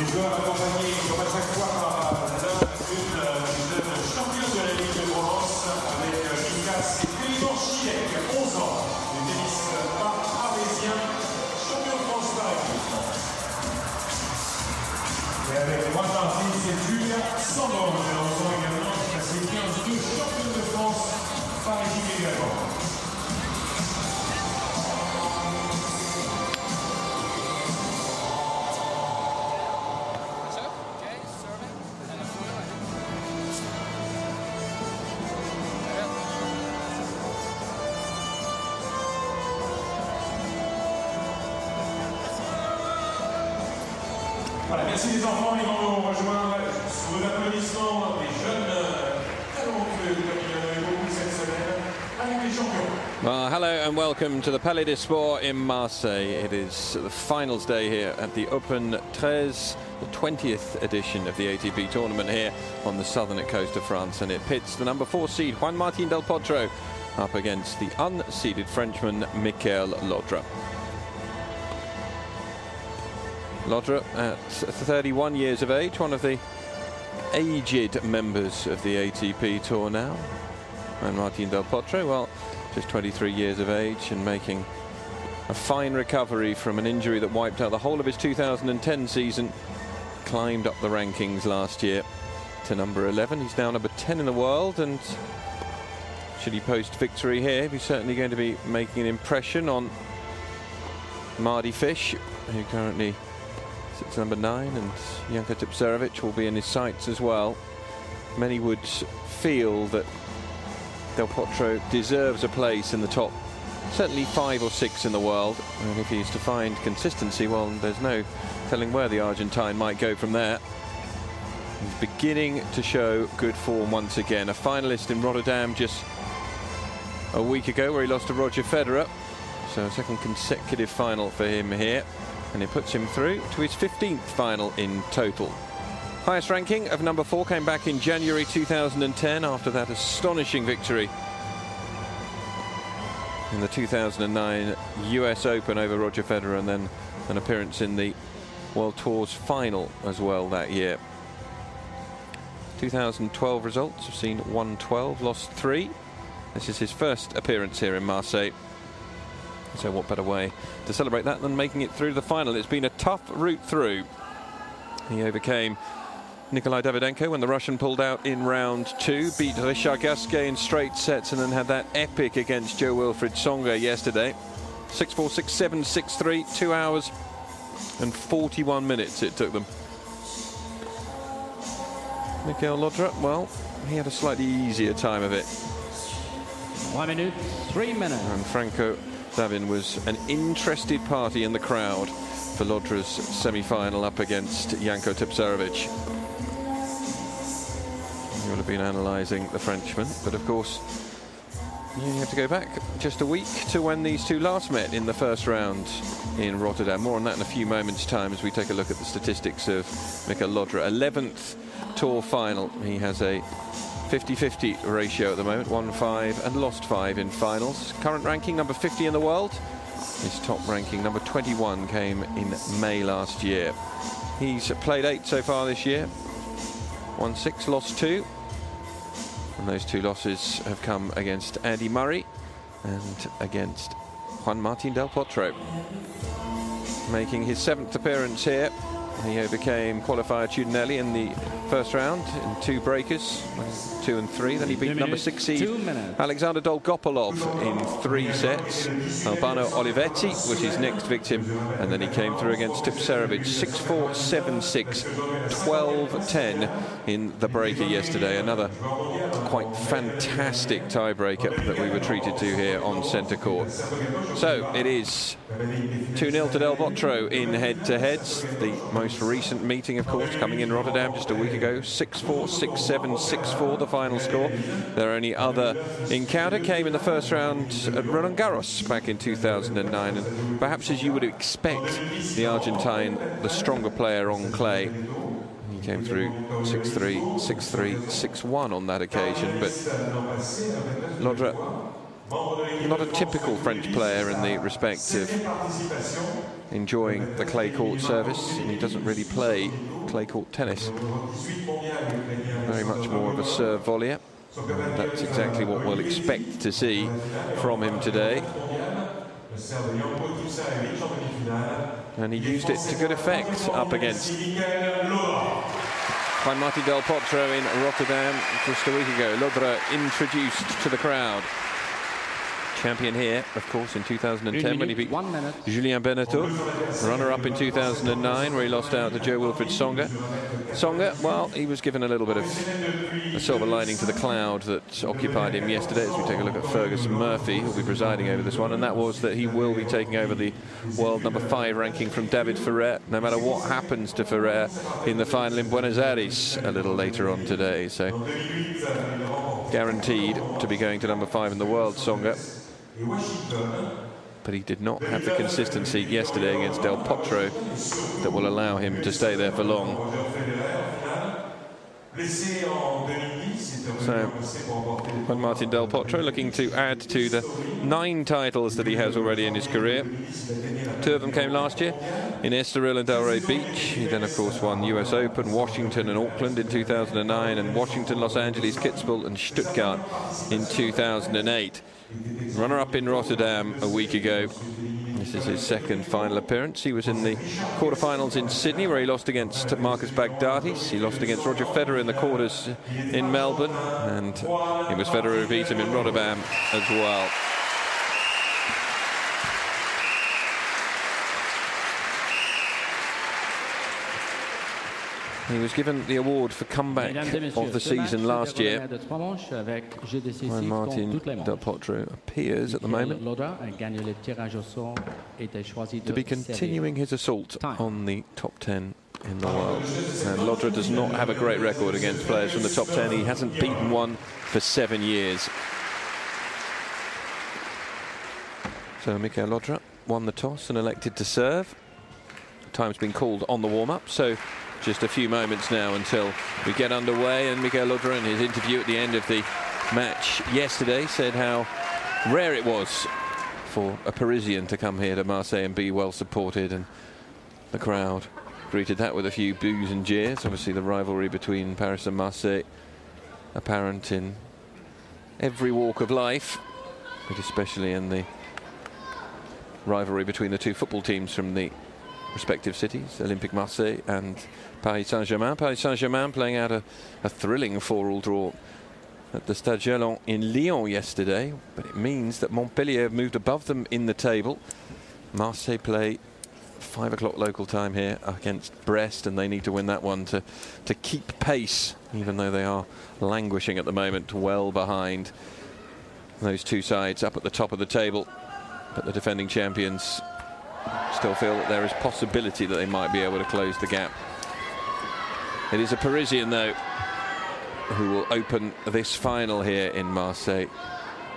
Les joueurs accompagnés comme à chaque fois par une championne de la Ligue de Provence avec Lucas Chilek, 11 ans, du tennis parisien, champion de France par équipe. Et avec Llodra Marseille, c'est Julia Sandon, 11 ans également, classée 15-2, championne de France par équipe également. Voilà, merci les enfants, ils vont nous rejoindre sous l'applaudissement des jeunes talentueux comme il y en a eu beaucoup cette semaine avec les champions. Well, hello and welcome to the Palais des Sports in Marseille. It is the finals day here at the Open 13, the 20th edition of the ATP tournament here on the southern coast of France, and it pits the number 4 seed Juan Martín del Potro up against the unseeded Frenchman Michael Llodra. Llodra at 31 years of age, one of the aged members of the ATP Tour now. And Martín del Potro, well, just 23 years of age and making a fine recovery from an injury that wiped out the whole of his 2010 season. Climbed up the rankings last year to number 11. He's now number 10 in the world, and should he post victory here, he's certainly going to be making an impression on Mardy Fish, who currently sits number 9, and Janko Tipsarevic will be in his sights as well. Many would feel that Del Potro deserves a place in the top, certainly 5 or 6 in the world, and if he's to find consistency, well, there's no telling where the Argentine might go from there. He's beginning to show good form once again. A finalist in Rotterdam just a week ago where he lost to Roger Federer, so a second consecutive final for him here, and it puts him through to his 15th final in total. Highest ranking of number 4 came back in January 2010 after that astonishing victory in the 2009 US Open over Roger Federer, and then an appearance in the World Tour's final as well that year. 2012 results have seen 112, lost 3. This is his first appearance here in Marseille. So what better way to celebrate that than making it through the final? It's been a tough route through. He overcame Nikolai Davydenko when the Russian pulled out in round 2, beat Richard Gasquet in straight sets, and then had that epic against Jo-Wilfried Tsonga yesterday. 6-4, 6-7, 6-3, 2 hours and 41 minutes it took them. Michael Llodra, well, he had a slightly easier time of it. 1 minute, 3 minutes. And Franco Davin was an interested party in the crowd for Llodra's semi-final up against Janko Tipsarevic. You would have been analysing the Frenchman, but of course you have to go back just a week to when these two last met in the first round in Rotterdam. More on that in a few moments' time as we take a look at the statistics of Michael Llodra. 11th tour final. He has a 50-50 ratio at the moment, won 5 and lost 5 in finals. Current ranking number 50 in the world. His top ranking number 21 came in May last year. He's played 8 so far this year, won 6, lost 2, and those 2 losses have come against Andy Murray and against Juan Martín del Potro. Making his 7th appearance here, he overcame qualifier Tudinelli in the first round in 2 breakers, 2 and 3. Then he beat number 6 seed Alexander Dolgopolov in 3 sets. Albano Olivetti was his next victim, and then he came through against Tipsarevic 6-4, 7-6, 12-10 in the breaker yesterday. Another quite fantastic tiebreaker that we were treated to here on centre court. So it is 2-0 to Del Potro in head-to-heads. The most recent meeting, of course, coming in Rotterdam just a week ago, 6-4, 6-7, 6-4, the final score. Their only other encounter came in the first round at Roland Garros back in 2009, and perhaps as you would expect, the Argentine, the stronger player on clay. He came through 6-3, 6-3, 6-1 on that occasion, but Llodra, not a typical French player in the respect of enjoying the clay court service, and he doesn't really play clay court tennis. Very much more of a serve volleyer. That's exactly what we'll expect to see from him today. And he used it to good effect up against Juan Martín del Potro in Rotterdam just a week ago. Llodra introduced to the crowd. Champion here, of course, in 2010 when he beat Julien Beneteau. Runner-up in 2009 where he lost out to Jo-Wilfried Tsonga. Tsonga, well, he was given a little bit of a silver lining to the cloud that occupied him yesterday as we take a look at Ferguson Murphy, who'll be presiding over this one, and that was that he will be taking over the world number 5 ranking from David Ferrer, no matter what happens to Ferrer in the final in Buenos Aires a little later on today. So guaranteed to be going to number 5 in the world, Tsonga. But he did not have the consistency yesterday against Del Potro that will allow him to stay there for long. So Juan Martín del Potro looking to add to the 9 titles that he has already in his career. 2 of them came last year in Estoril and Delray Beach. He then of course won US Open, Washington and Auckland in 2009, and Washington, Los Angeles, Kitzbühel and Stuttgart in 2008. Runner-up in Rotterdam a week ago. This is his 2nd final appearance. He was in the quarterfinals in Sydney where he lost against Marcus Baghdatis. He lost against Roger Federer in the quarters in Melbourne, and it was Federer who beat him in Rotterdam as well. He was given the award for comeback of the season last year. Juan Martín del Potro appears at the moment to be continuing his assault on the top 10 in the world. And Llodra does not have a great record against players from the top 10. He hasn't beaten one for 7 years. So Michael Llodra won the toss and elected to serve. Time's been called on the warm-up, so just a few moments now until we get underway. And Michael Llodra, in his interview at the end of the match yesterday, said how rare it was for a Parisian to come here to Marseille and be well supported, and the crowd greeted that with a few boos and jeers. Obviously the rivalry between Paris and Marseille apparent in every walk of life, but especially in the rivalry between the 2 football teams from the respective cities, Olympique Marseille and Paris Saint-Germain. Paris Saint-Germain playing out a thrilling 4-4 draw at the Stade Gerland in Lyon yesterday, but it means that Montpellier have moved above them in the table. Marseille play 5 o'clock local time here against Brest, and they need to win that one to keep pace, even though they are languishing at the moment, well behind those 2 sides up at the top of the table. But the defending champions still feel that there is possibility that they might be able to close the gap. It is a Parisian, though, who will open this final here in Marseille.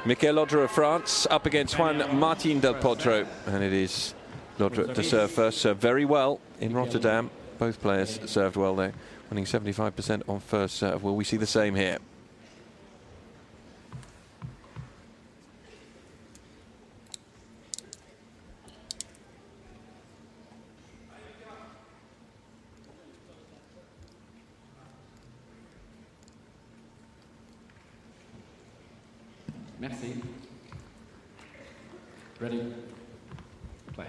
Michael Llodra of France up against Juan Martín del Potro, and it is Llodra to serve first. Served very well in Rotterdam. Both players served well there, winning 75% on first serve. Will we see the same here? Merci. Ready? Play.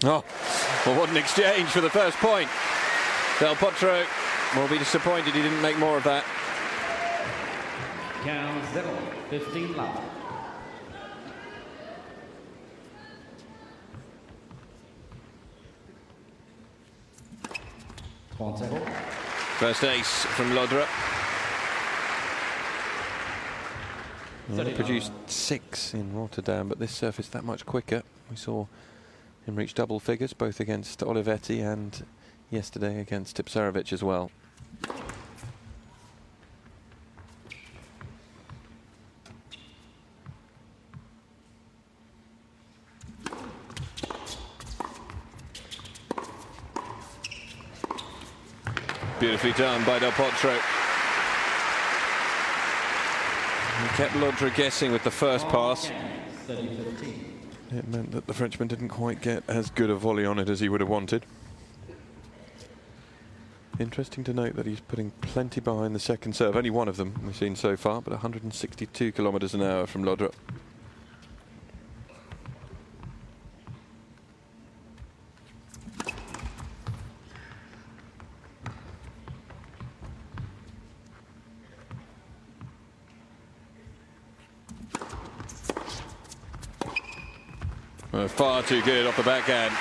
Oh, well, what an exchange for the first point. Del Potro will be disappointed he didn't make more of that. 15-0, 15 love. First ace from Llodra. Well, produced 6 in Rotterdam, but this surface that much quicker. We saw him reach double figures, both against Olivetti and yesterday against Tipsarevic as well. Beautifully done by Del Potro. kept Llodra guessing with the first pass. 30-15. It meant that the Frenchman didn't quite get as good a volley on it as he would have wanted. Interesting to note that he's putting plenty behind the second serve. Only one of them we've seen so far, but 162 kilometres an hour from Llodra. Far too good off the backhand.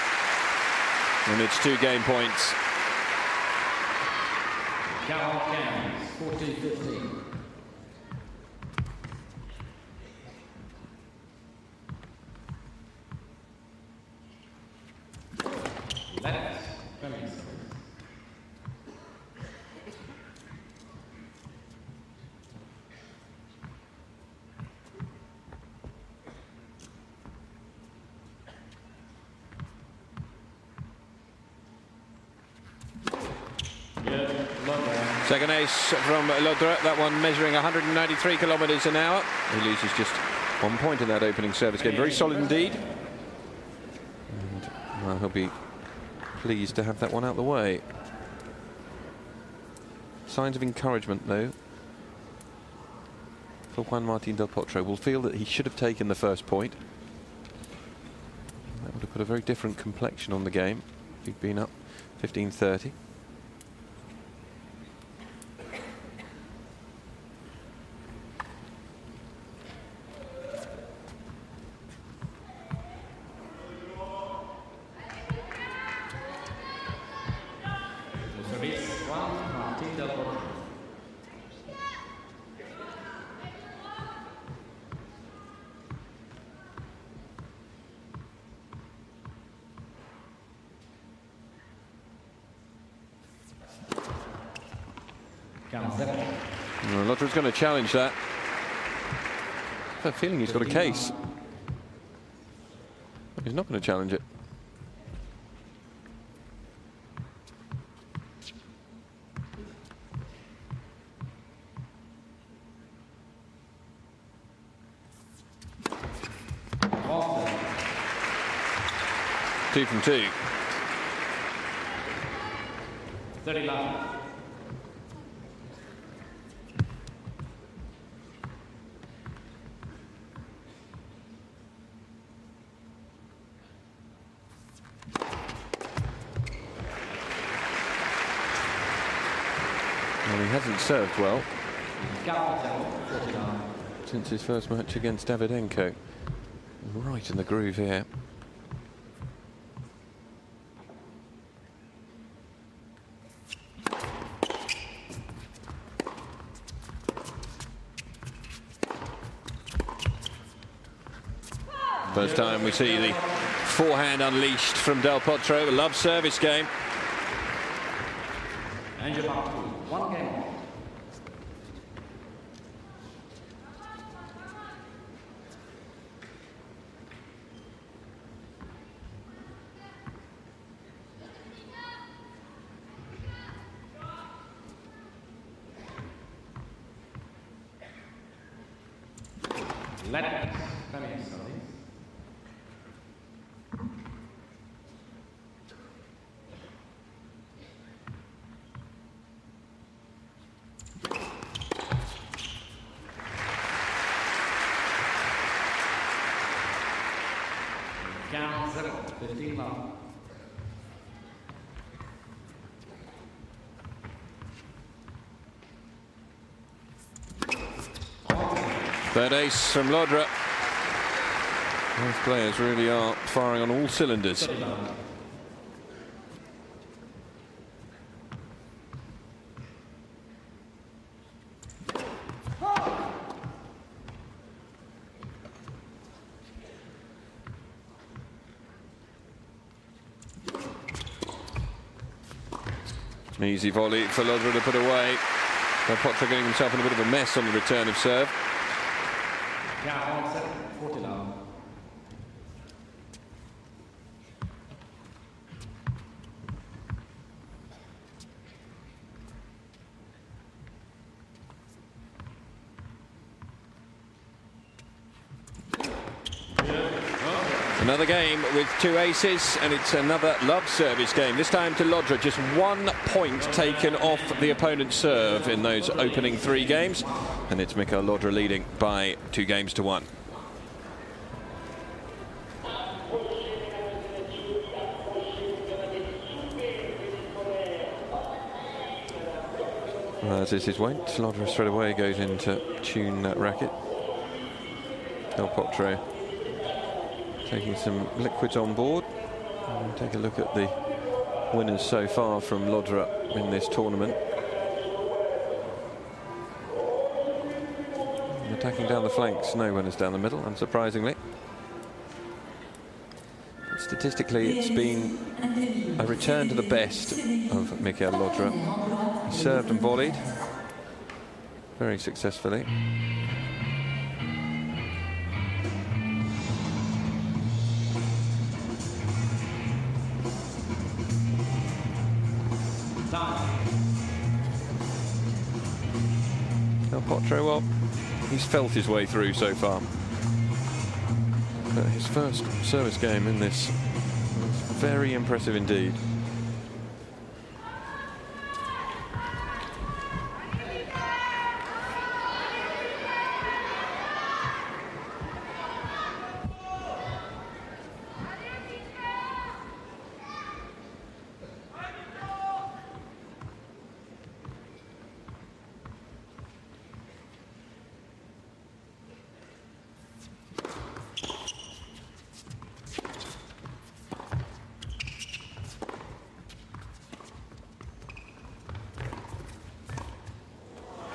And it's 2 game points. 14-15. Let's finish. Second ace from Llodra, that one measuring 193 kilometres an hour. He loses just 1 point in that opening service game. Very solid indeed. And, well, he'll be pleased to have that one out of the way. Signs of encouragement, though, for Juan Martín del Potro. Will feel that he should have taken the first point. That would have put a very different complexion on the game if he'd been up 15-30. Llodra's going to challenge that. I have a feeling he's got a case. He's not going to challenge it. Two from two. 30 love. Well, he hasn't served well since his first match against Davydenko. Right in the groove here. First time we see the forehand unleashed from Del Potro. A love service game. And you're back to 1 game. Let's finish, sorry. Count 0, 15 love. Third ace from Llodra. Both players really are firing on all cylinders. Easy volley for Llodra to put away. Potro getting himself in a bit of a mess on the return of serve. Yeah, 40 love. Another game with 2 aces, and it's another love service game. This time to Llodra, just 1 point taken off the opponent's serve in those opening 3 games. And it's Mikael Llodra leading by 2 games to 1. As is his wont, Llodra straight away goes in to tune that racket. Del Potro taking some liquids on board. And take a look at the winners so far from Llodra in this tournament. And attacking down the flanks, no winners down the middle, unsurprisingly. But statistically, it's been a return to the best of Mikael Llodra. He served and volleyed very successfully. Del Potro, well, he's felt his way through so far. But his first service game in this was very impressive indeed.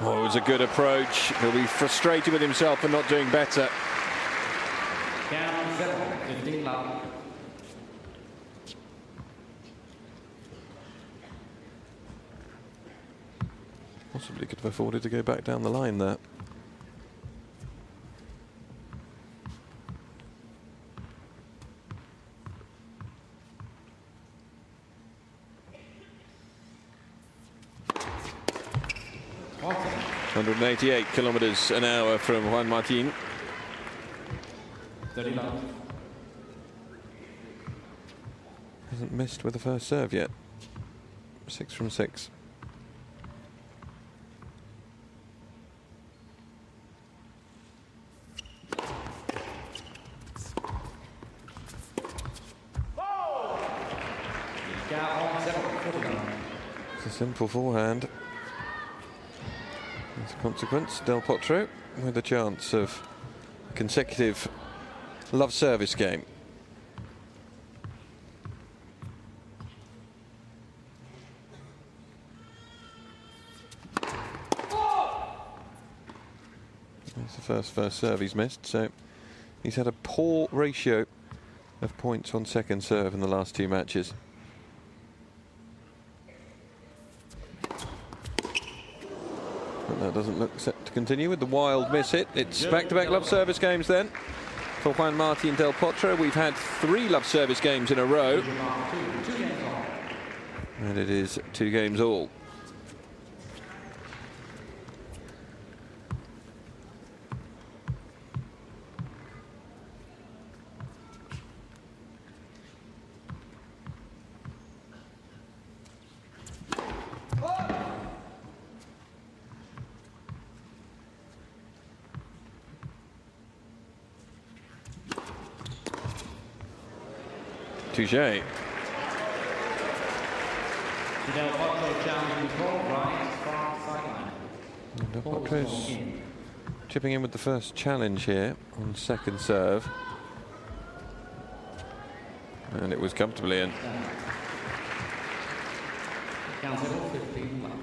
Oh, it was a good approach. He'll be frustrated with himself for not doing better. Possibly could have afforded to go back down the line there. Potro. 188 kilometers an hour from Juan Martin. 30 love. Hasn't missed with the first serve yet. 6 from 6. It's a simple forehand. As a consequence, Del Potro with a chance of consecutive love service game. It's the first serve he's missed, so he's had a poor ratio of points on second serve in the last 2 matches. But that doesn't look set to continue with the wild miss hit. It's back-to-back love service games then for Juan Martin and Del Potro. We've had 3 love service games in a row, and it is 2 games all. Touche. Del Potro challenging ball right far sideline. Del Potro's chipping in with the first challenge here on second serve. And it was comfortably in. Counts it all 15 love.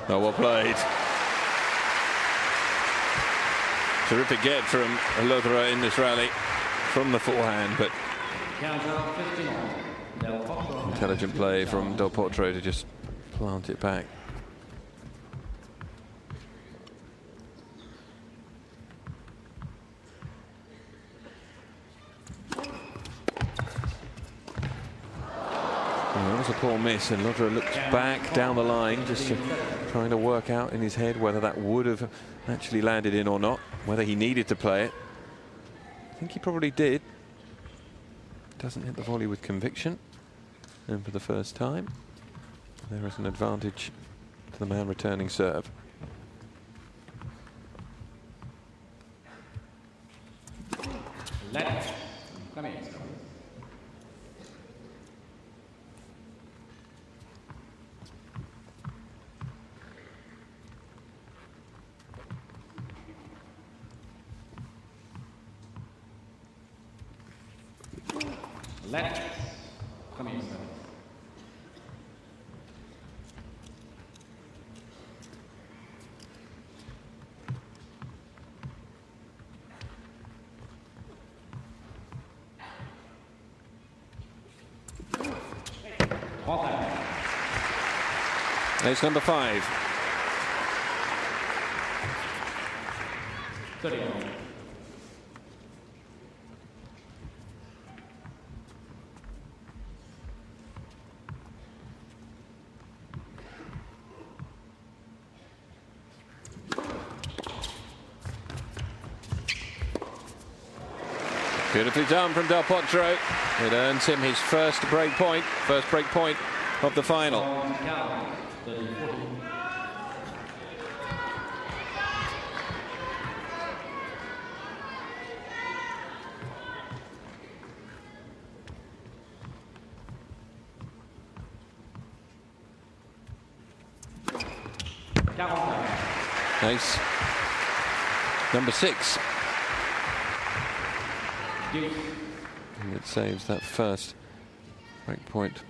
Oh, well played. Terrific get from Llodra in this rally from the forehand, but intelligent play from Del Potro to just plant it back. That was a poor miss, and Llodra looked back down the line, just trying to work out in his head whether that would have actually landed in or not, whether he needed to play it. I think he probably did. Doesn't hit the volley with conviction, and for the first time, there is an advantage to the man returning serve. Left. Come in. Left. Come in, sir. It's number 5. 30. Beautifully done from Del Potro. It earns him his first break point of the final. Nice. Number 6. And it saves that first break point.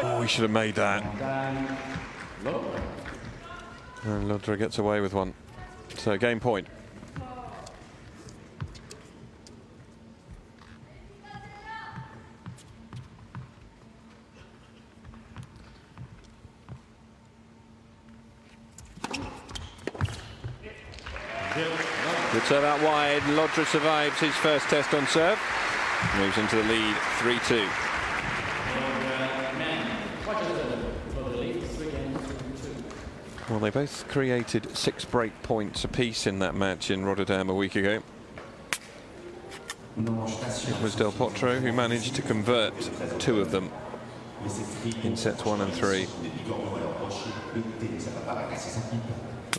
Oh, we should have made that. And Llodra gets away with one. So game point. Good serve out wide. Llodra survives his first test on serve. Moves into the lead 3-2. Well, they both created 6 break points apiece in that match in Rotterdam a week ago. It was Del Potro who managed to convert 2 of them in sets 1 and 3.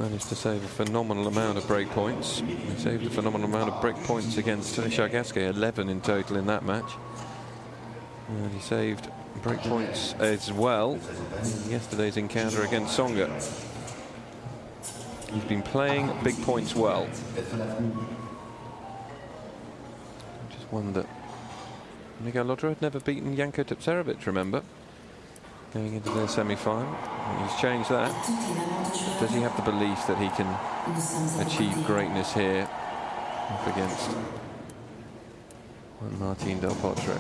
Managed to save a phenomenal amount of break points. He saved a phenomenal amount of break points against Chargaske, 11 in total in that match. And he saved break points as well in yesterday's encounter against Tsonga. He's been playing big points well. Just one that Miguel Llodra had never beaten Janko Tipsarevic, remember, going into their semi-final. He's changed that. Does he have the belief that he can achieve greatness here up against Martin Del Potro?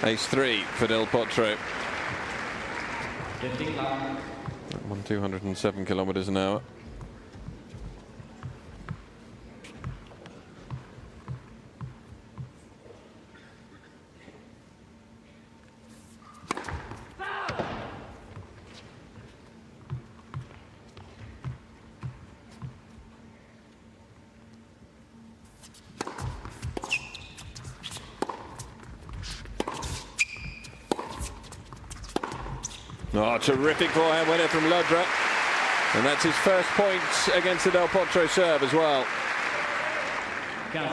Ace 3 for Del Potro. 207 kilometers an hour. Oh, terrific forehand winner from Llodra. And that's his first point against the Del Potro serve as well. Count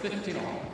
15-all.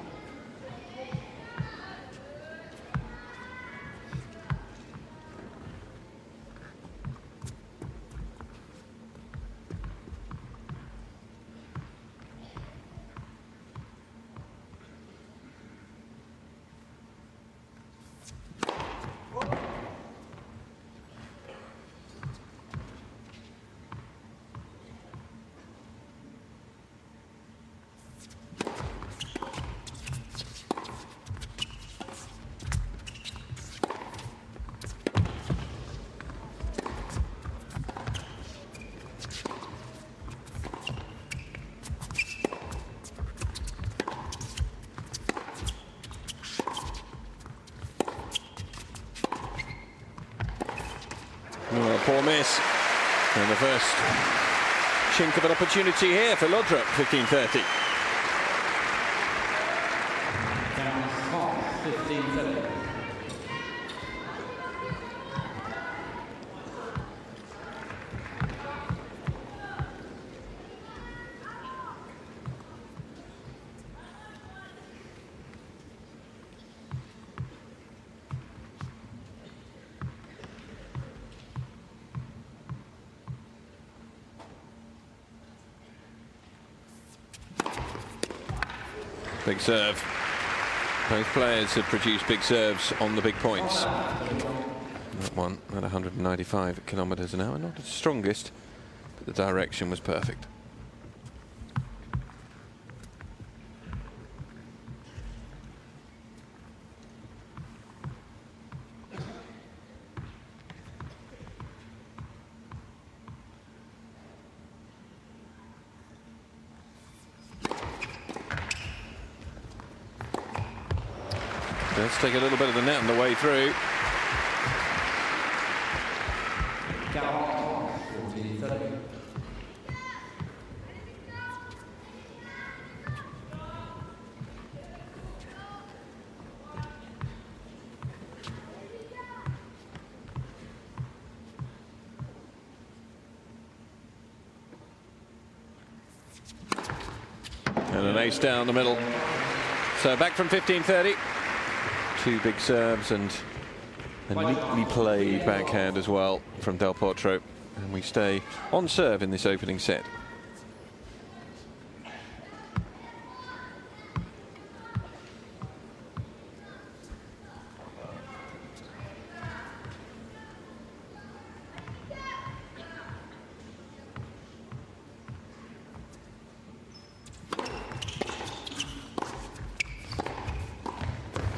Oh, poor miss. And the first chink of an opportunity here for Llodra, 15-30. Count 15-30. Big serve. Both players have produced big serves on the big points. That one at 195 kilometres an hour, not the strongest, but the direction was perfect. Let's take a little bit of the net on the way through. Count 14-30. And an ace down the middle. So back from 15-30. Two big serves and a neatly played backhand as well from Del Potro. And we stay on serve in this opening set.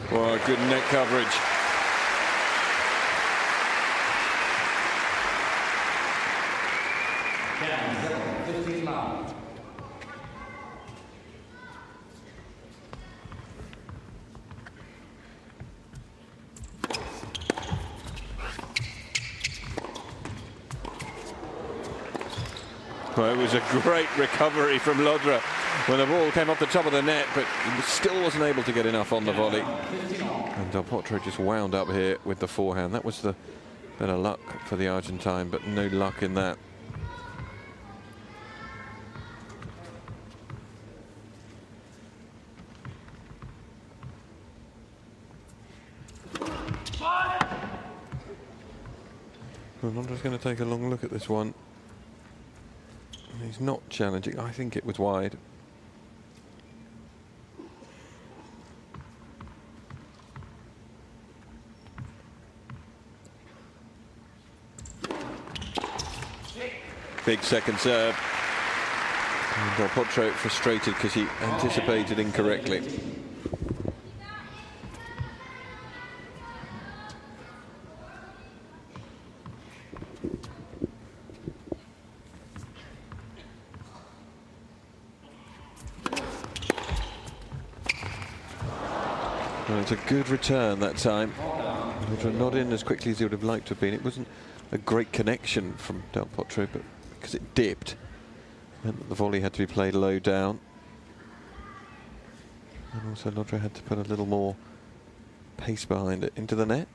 Oh, good net coverage. Count 15-9. Well, it was a great recovery from Llodra when the ball came off the top of the net, but he still wasn't able to get enough on the volley. And Del Potro just wound up here with the forehand. That was the bit of luck for the Argentine, but no luck in that. Well, Llodra's going to take a long look at this one. He's not challenging. I think it was wide. Big second serve. And Del Potro frustrated because he anticipated incorrectly. Well, it's a good return that time. Llodra not in as quickly as he would have liked to have been. It wasn't a great connection from Del Potro, but because it dipped, meant that the volley had to be played low down. And also Llodra had to put a little more pace behind it into the net.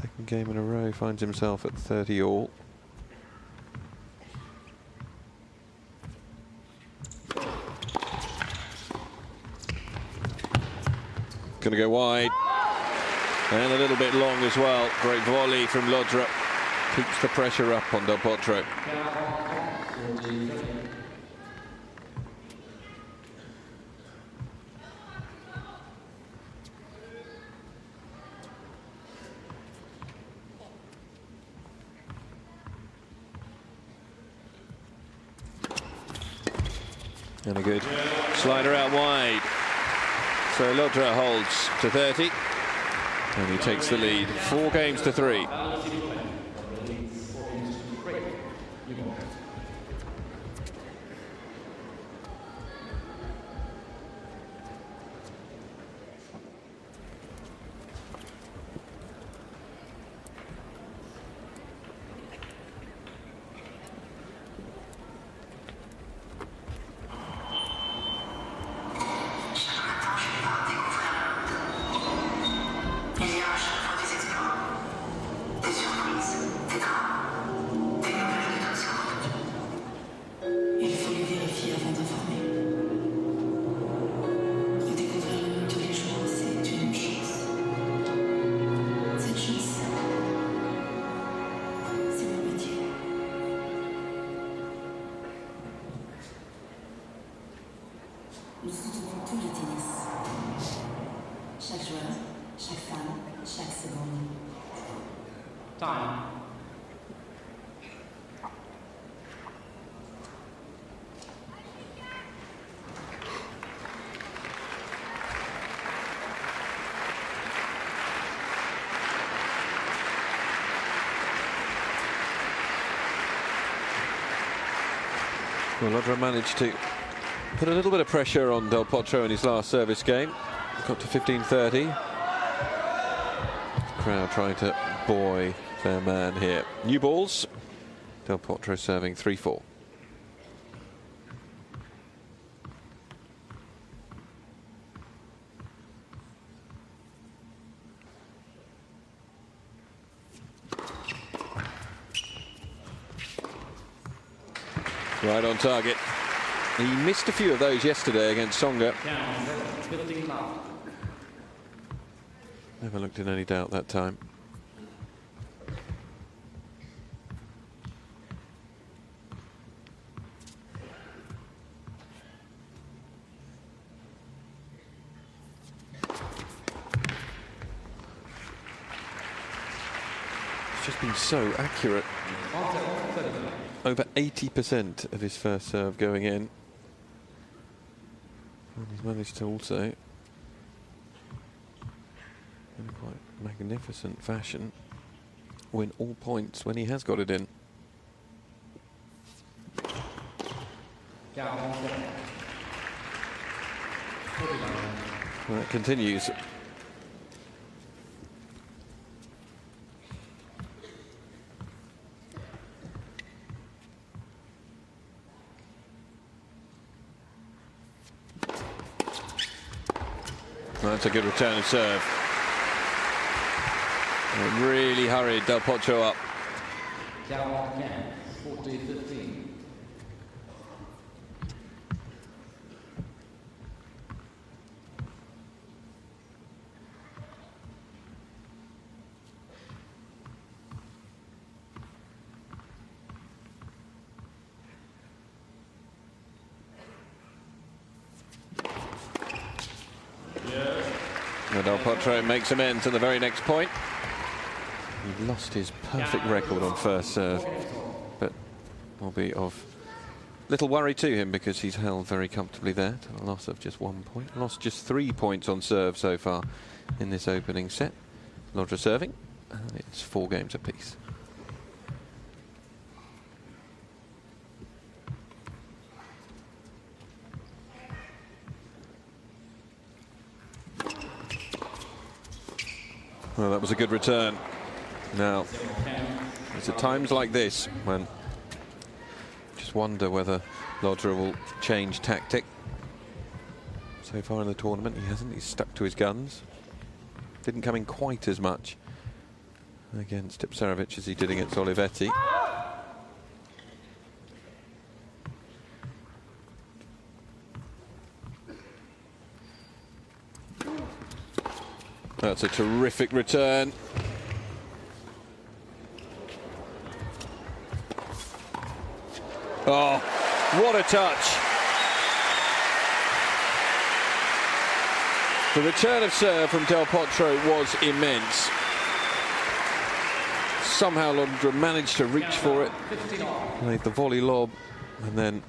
Second game in a row, finds himself at 30 all. Going to go wide. And a little bit long as well. Great volley from Llodra. Keeps the pressure up on Del Potro. And a good slider out wide. So Llodra holds to 30. And he takes the lead. 4 games to 3. Nous soutenons tout le tennis. Chaque joueur, chaque femme, chaque seconde. Time. Well, Llodra managed to put a little bit of pressure on Del Potro in his last service game. Got to 15-30. Crowd trying to buoy their man here. New balls. Del Potro serving 3-4. Right on target. He missed a few of those yesterday against Songa. Never looked in any doubt that time. He's just been so accurate. Over 80% of his first serve going in. And he's managed to also, in a quite magnificent fashion, win all points when he has got it in. Well, that continues. That's a good return of serve. It really hurried Del Potro up. 40-15. Del Potro makes amends at the very next point. He lost his perfect record on first serve, but will be of little worry to him because he's held very comfortably there to a loss of just 1 point. Lost just 3 points on serve so far in this opening set. Llodra serving, and it's 4 games apiece. Well, that was a good return. Now, it's at times like this when just wonder whether Llodra will change tactic. So far in the tournament, he hasn't. He's stuck to his guns. Didn't come in quite as much against Tipsarevic as he did against Olivetti. That's a terrific return. Oh, what a touch. The return of serve from Del Potro was immense. Somehow Llodra managed to reach for it, made the volley lob, and then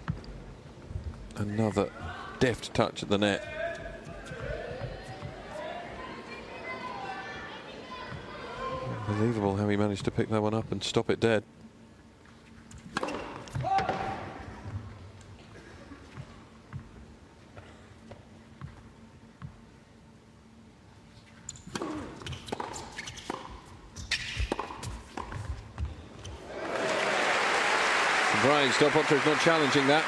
another deft touch at the net. Unbelievable how he managed to pick that one up and stop it dead. Surprised Del Potro's not challenging that.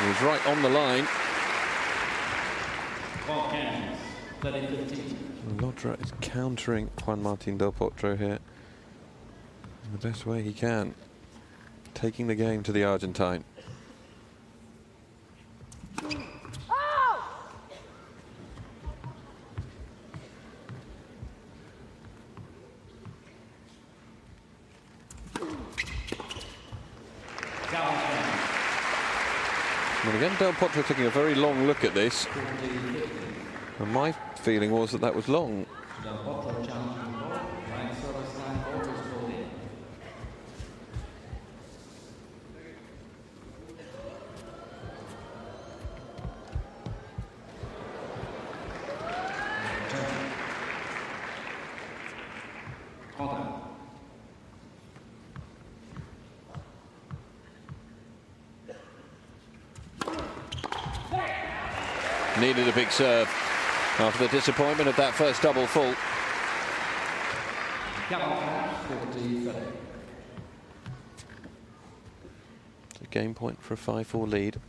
He was right on the line. Llodra is countering Juan Martín Del Potro here in the best way he can, taking the game to the Argentine. And again, Del Potro taking a very long look at this. And my feeling was that that was long. Needed a big serve after the disappointment of that first double full. It's a game point for a 5-4 lead.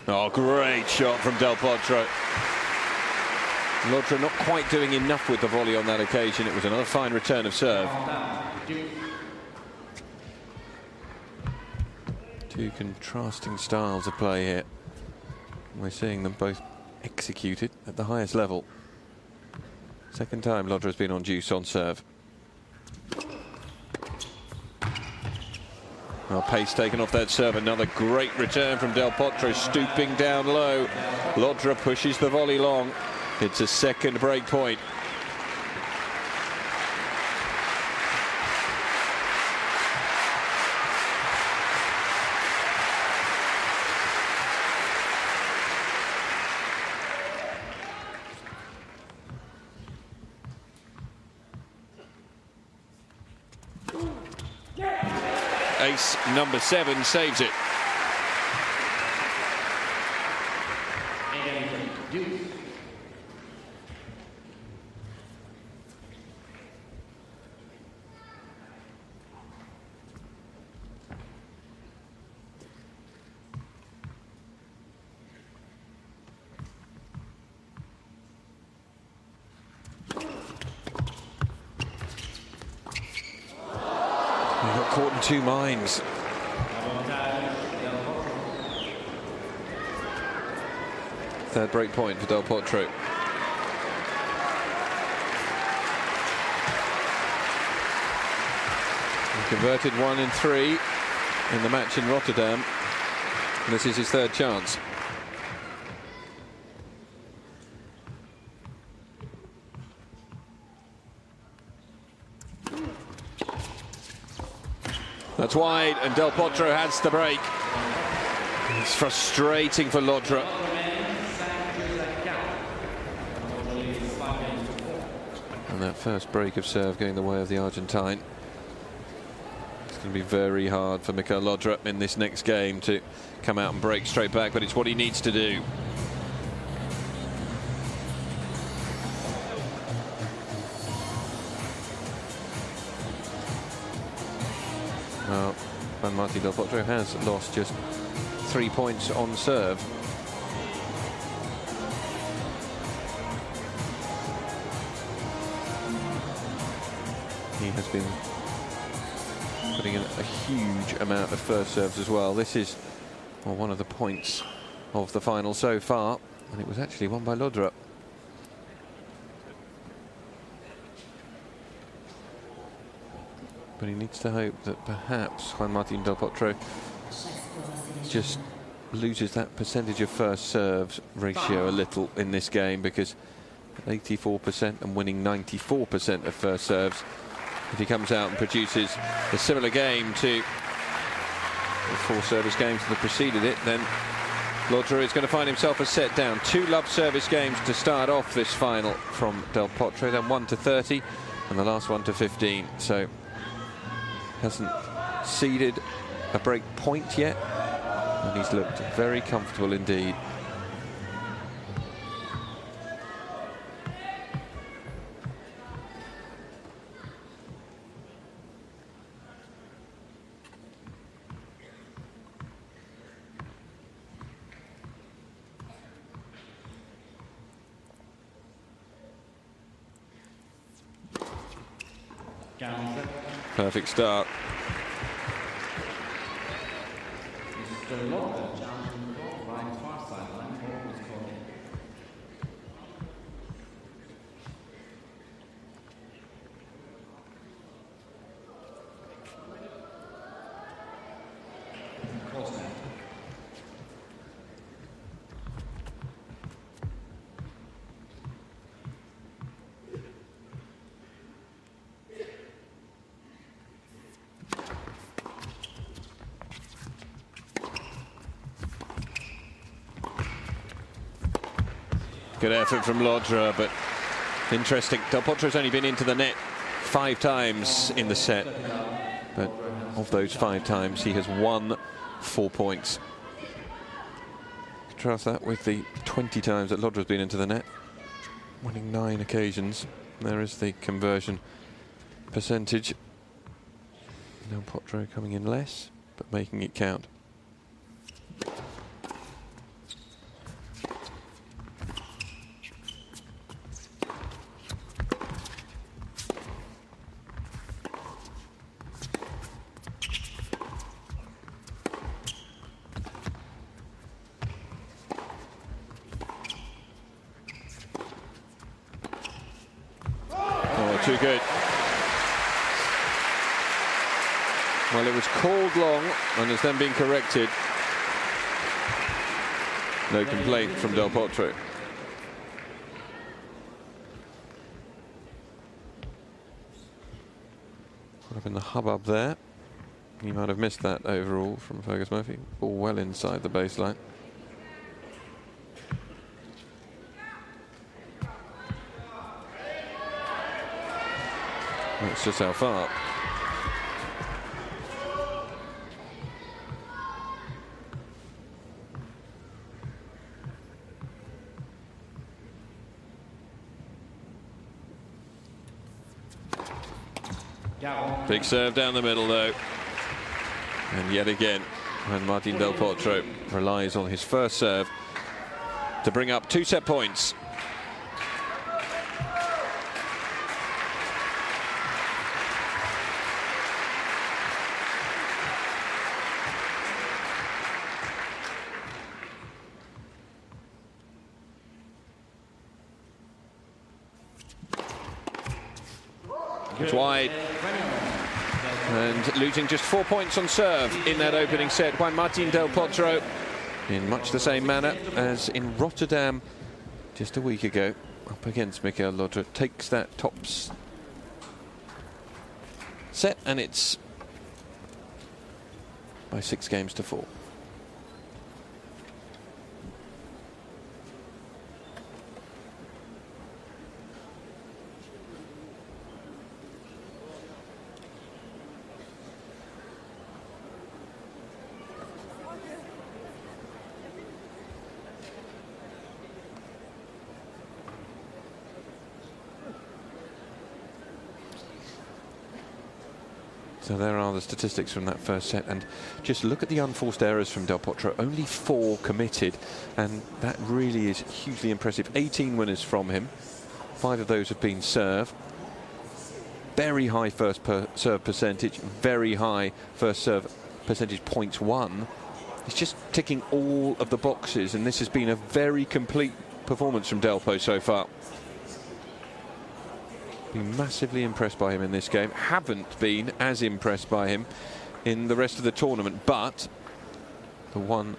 Oh, great shot from Del Potro. Llodra not quite doing enough with the volley on that occasion. It was another fine return of serve. Two contrasting styles of play here. We're seeing them both executed at the highest level. Second time Llodra's been on juice on serve. Well, pace taken off that serve. Another great return from Del Potro, stooping down low. Llodra pushes the volley long. It's a second break point. Ace number 7 saves it. Caught in two minds. Third break point for Del Potro. He converted 1 in 3 in the match in Rotterdam. This is his third chance. That's wide, and Del Potro has the break. It's frustrating for Llodra. And that first break of serve going the way of the Argentine. It's going to be very hard for Mikel Llodra in this next game to come out and break straight back, but it's what he needs to do. Well, Juan Martín Del Potro has lost just 3 points on serve. he has been putting in a huge amount of first serves as well. This is one of the points of the final so far, and it was actually won by Llodra. But he needs to hope that perhaps Juan Martín del Potro just loses that percentage of first serves ratio a little in this game, because 84% and winning 94% of first serves, if he comes out and produces a similar game to the 4 service games that preceded it, then Llodra is going to find himself a set down. 2 love service games to start off this final from del Potro, then 1 to 30 and the last one to 15. So hasn't ceded a break point yet, and he's looked very comfortable indeed. Perfect start. Mr. Llodra challenging the ball right far sideline. Ball was called in. Close now. Good effort from Llodra, but interesting. Del Potro's only been into the net 5 times in the set, but of those 5 times he has won 4 points. Contrast that with the 20 times that Llodra's been into the net, winning 9 occasions. There is the conversion percentage. Del Potro coming in less, but making it count. Too good. Well, it was called long and has then been corrected. No complaint from del Potro. Up in the hubbub there. You might have missed that overall from Fergus Murphy. All well inside the baseline. That's just how far. Big serve down the middle though. And yet again, Juan Martín del Potro relies on his first serve to bring up 2 set points. It's wide, and losing just 4 points on serve in that opening set. Juan Martín del Potro, in much the same manner as in Rotterdam just a week ago, up against Michael Llodra, takes that tops set, and it's by 6 games to 4. So there are the statistics from that first set, and just look at the unforced errors from del Potro. Only 4 committed, and that really is hugely impressive. 18 winners from him. 5 of those have been serve. very high first serve percentage, very high first serve percentage points won. He's just ticking all of the boxes, and this has been a very complete performance from Delpo so far. Been massively impressed by him in this game. Haven't been as impressed by him in the rest of the tournament, but the one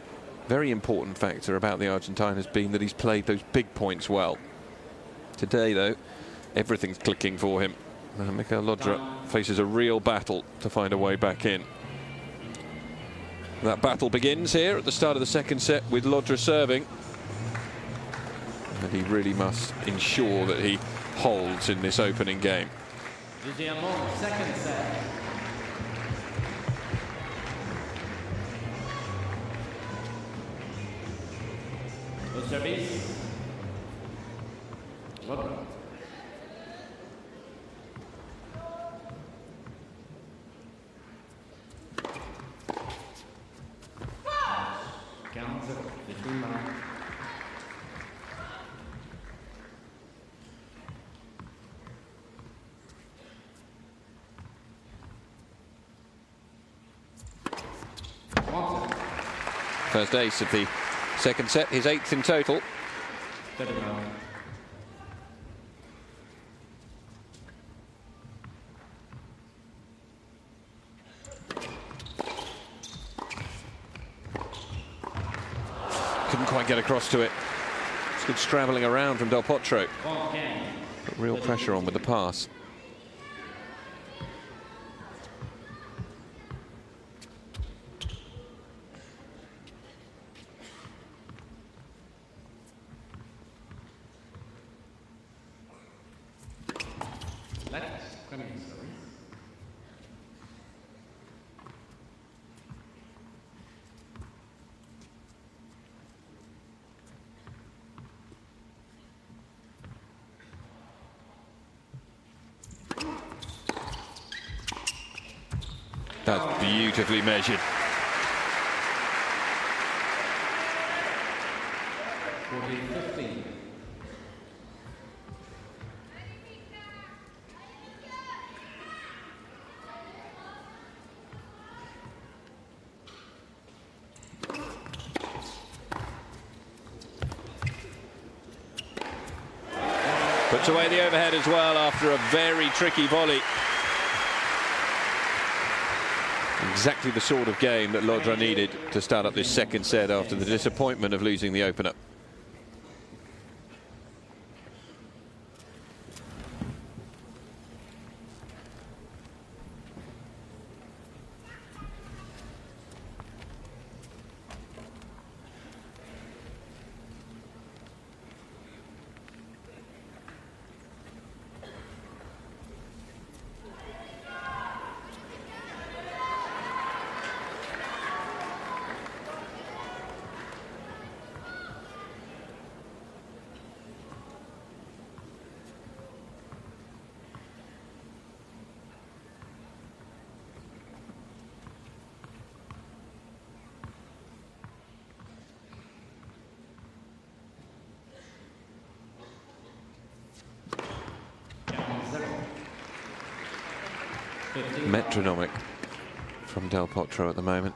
very important factor about the Argentine has been that he's played those big points well. Today, though, everything's clicking for him. Mikel Llodra faces a real battle to find a way back in. That battle begins here at the start of the second set with Llodra serving. And he really must ensure that he holds in this opening game. Second set. Au service. Llodra. First ace of the second set, his 8th in total. Couldn't quite get across to it. It's good scrabbling around from Del Potro. Put real pressure on with the pass. That's beautifully measured. Puts away the overhead as well after a very tricky volley. Exactly the sort of game that Llodra needed to start up this second set after the disappointment of losing the opener. Metronomic from Del Potro at the moment.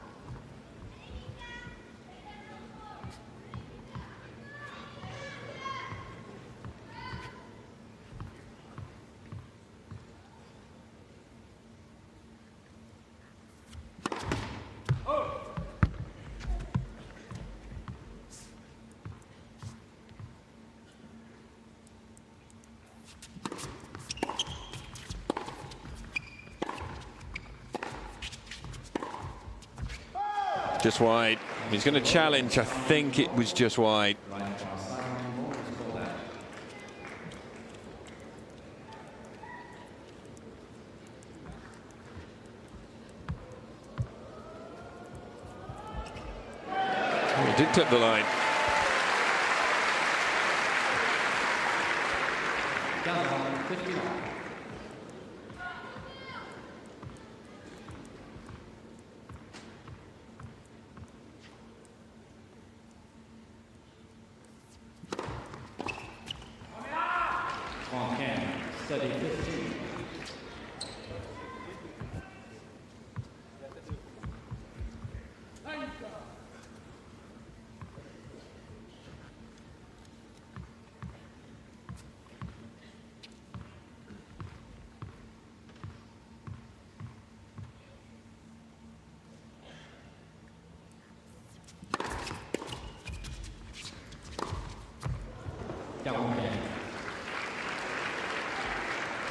Just wide. He's going to challenge. I think it was just wide. Oh, he did clip the line. Galloping.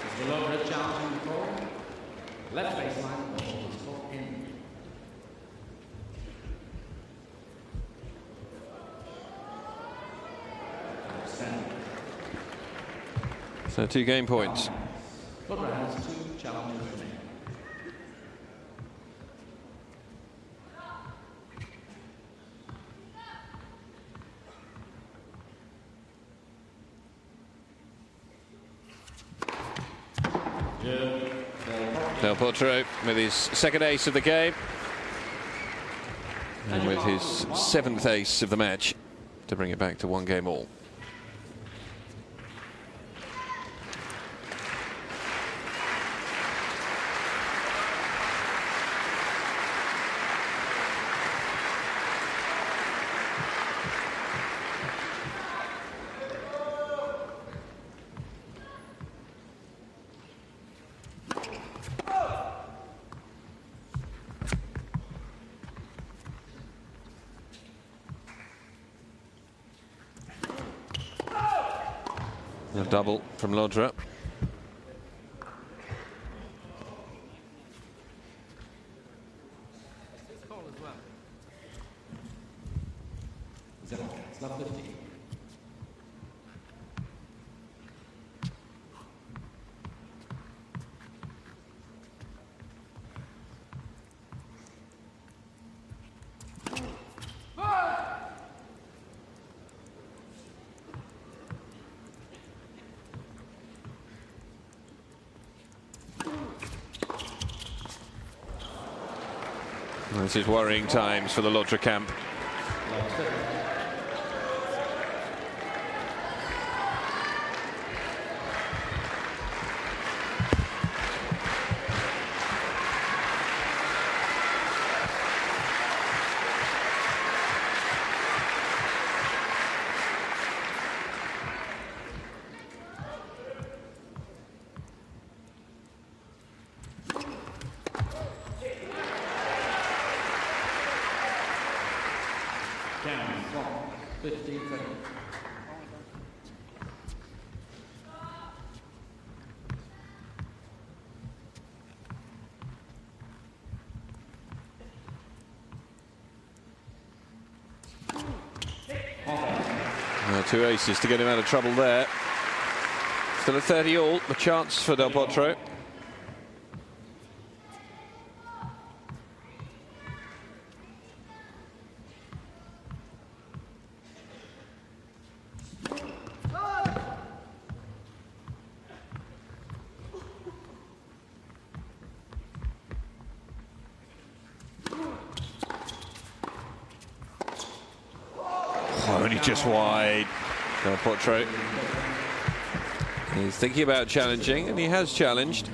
Mr. Llodra challenging the ball. Left baseline, ball is caught in. So 2 game points. Llodra has 2 challenges remaining. Del Potro with his 2nd ace of the game and with his 7th ace of the match to bring it back to 1 game all. A double from Llodra. It's love 50. This is worrying times for the Llodra camp. Down, 15 seconds. Two aces to get him out of trouble there. Still at 30 all, the chance for Del Potro. Only just wide. Del Potro. He's thinking about challenging, and he has challenged.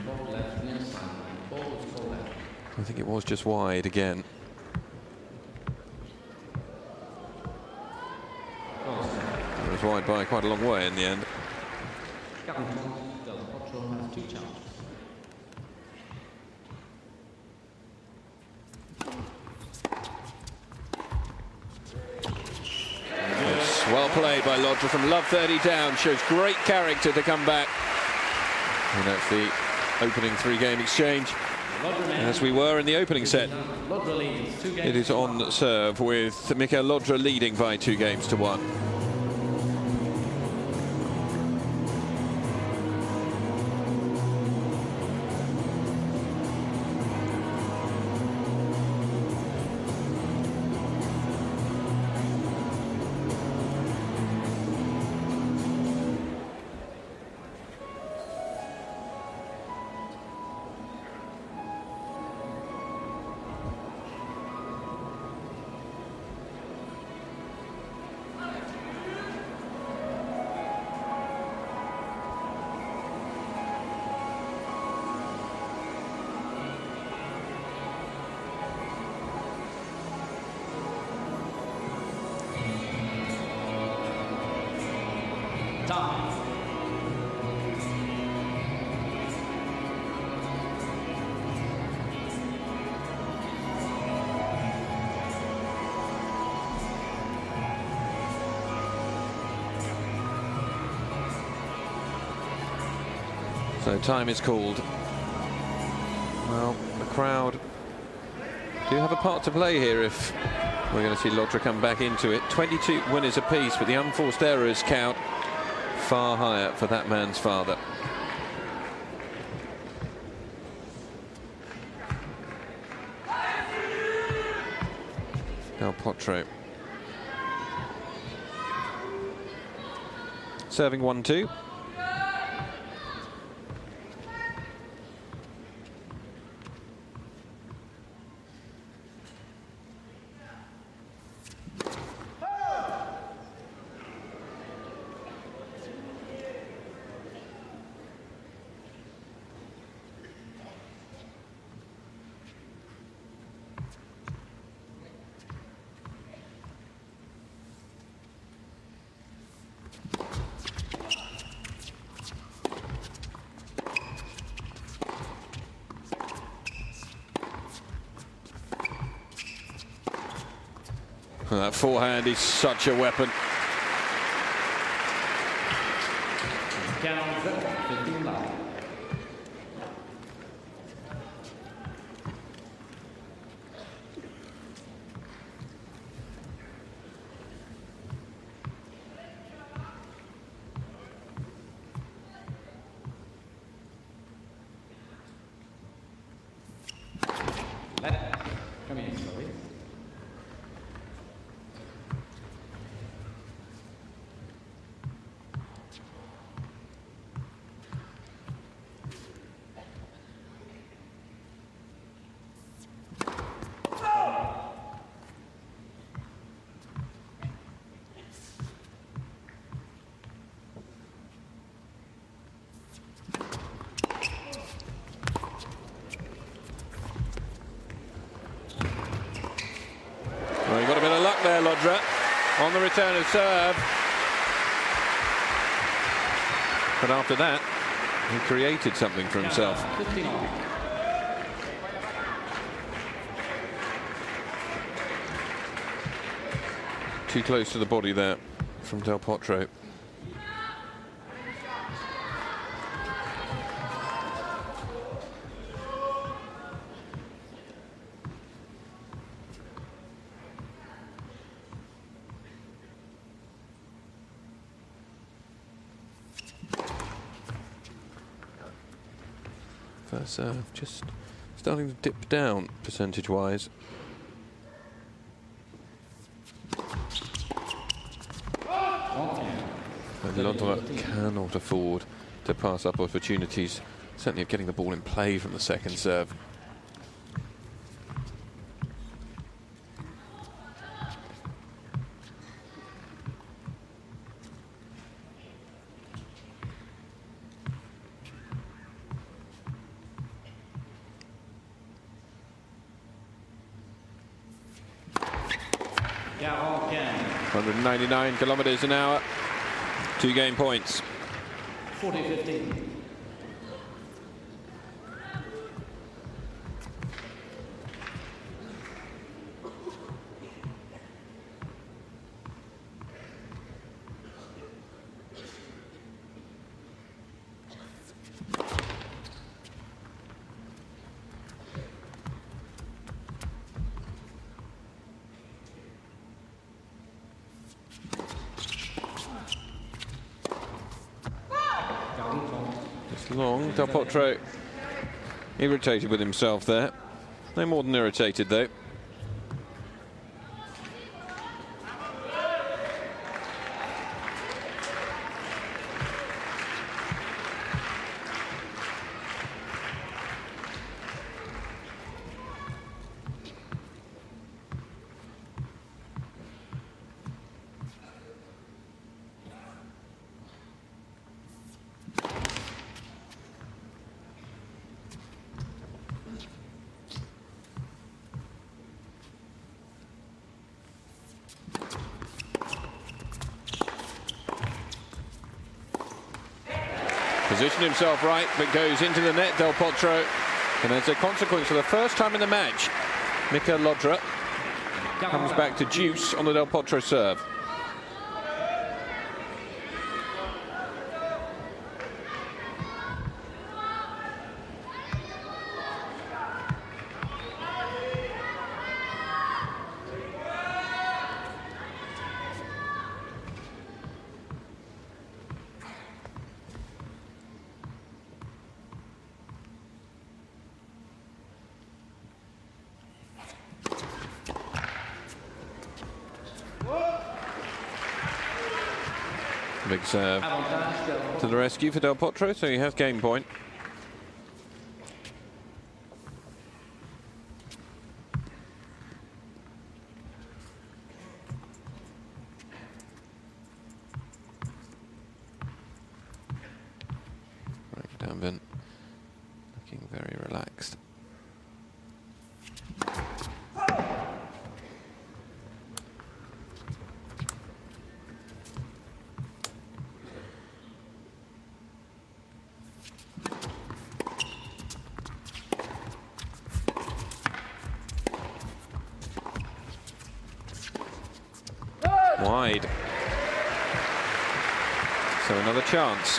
I think it was just wide again. It was wide by quite a long way in the end. Del Potro has 2 challenges. Well played by Llodra from love 30 down. Shows great character to come back. And that's the opening 3-game exchange. As we were in the opening set. It is on serve with Mikel Llodra leading by 2 games to 1. So time is called. Well, the crowd do have a part to play here if we're going to see Llodra come back into it. 22 winners apiece, but the unforced errors count far higher for that man's father. Del Potro serving 1-2. That forehand is such a weapon. Come in, sorry. Well, he got a bit of luck there, Llodra, on the return of serve. But after that, he created something for himself. Too close to the body there from Del Potro. First serve just starting to dip down percentage-wise. And Llodra cannot afford to pass up opportunities, certainly of getting the ball in play from the second serve. Yeah, 199 kilometers an hour, 2 game points. 40-15. Long. Del Potro irritated with himself there. No more than irritated, though. Positioned himself right, but goes into the net, Del Potro. And as a consequence, for the first time in the match, Mika Llodra comes back to deuce on the Del Potro serve. Big serve to the rescue for Del Potro, so he has game point. Right, Danvin looking very relaxed. Wide. So another chance.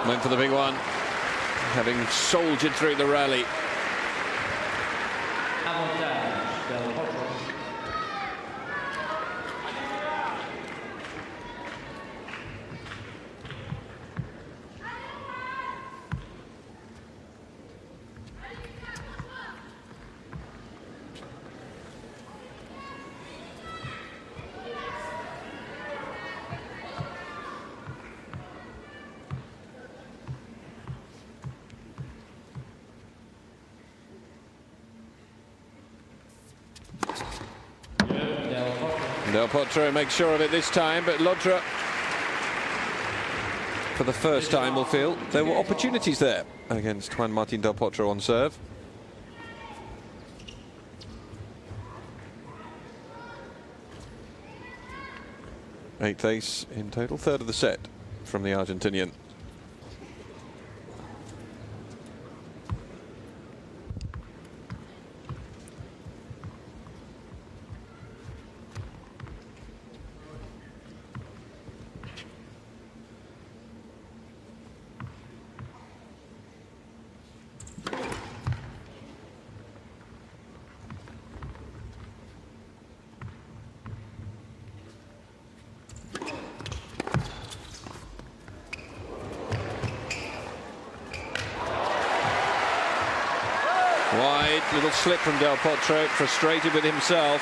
Went for the big one, having soldiered through the rally. Del Potro makes sure of it this time, but Llodra, for the first time, will feel there were opportunities there against Juan Martín Del Potro on serve. Eighth ace in total, third of the set from the Argentinian. Wide, little slip from Del Potro, frustrated with himself.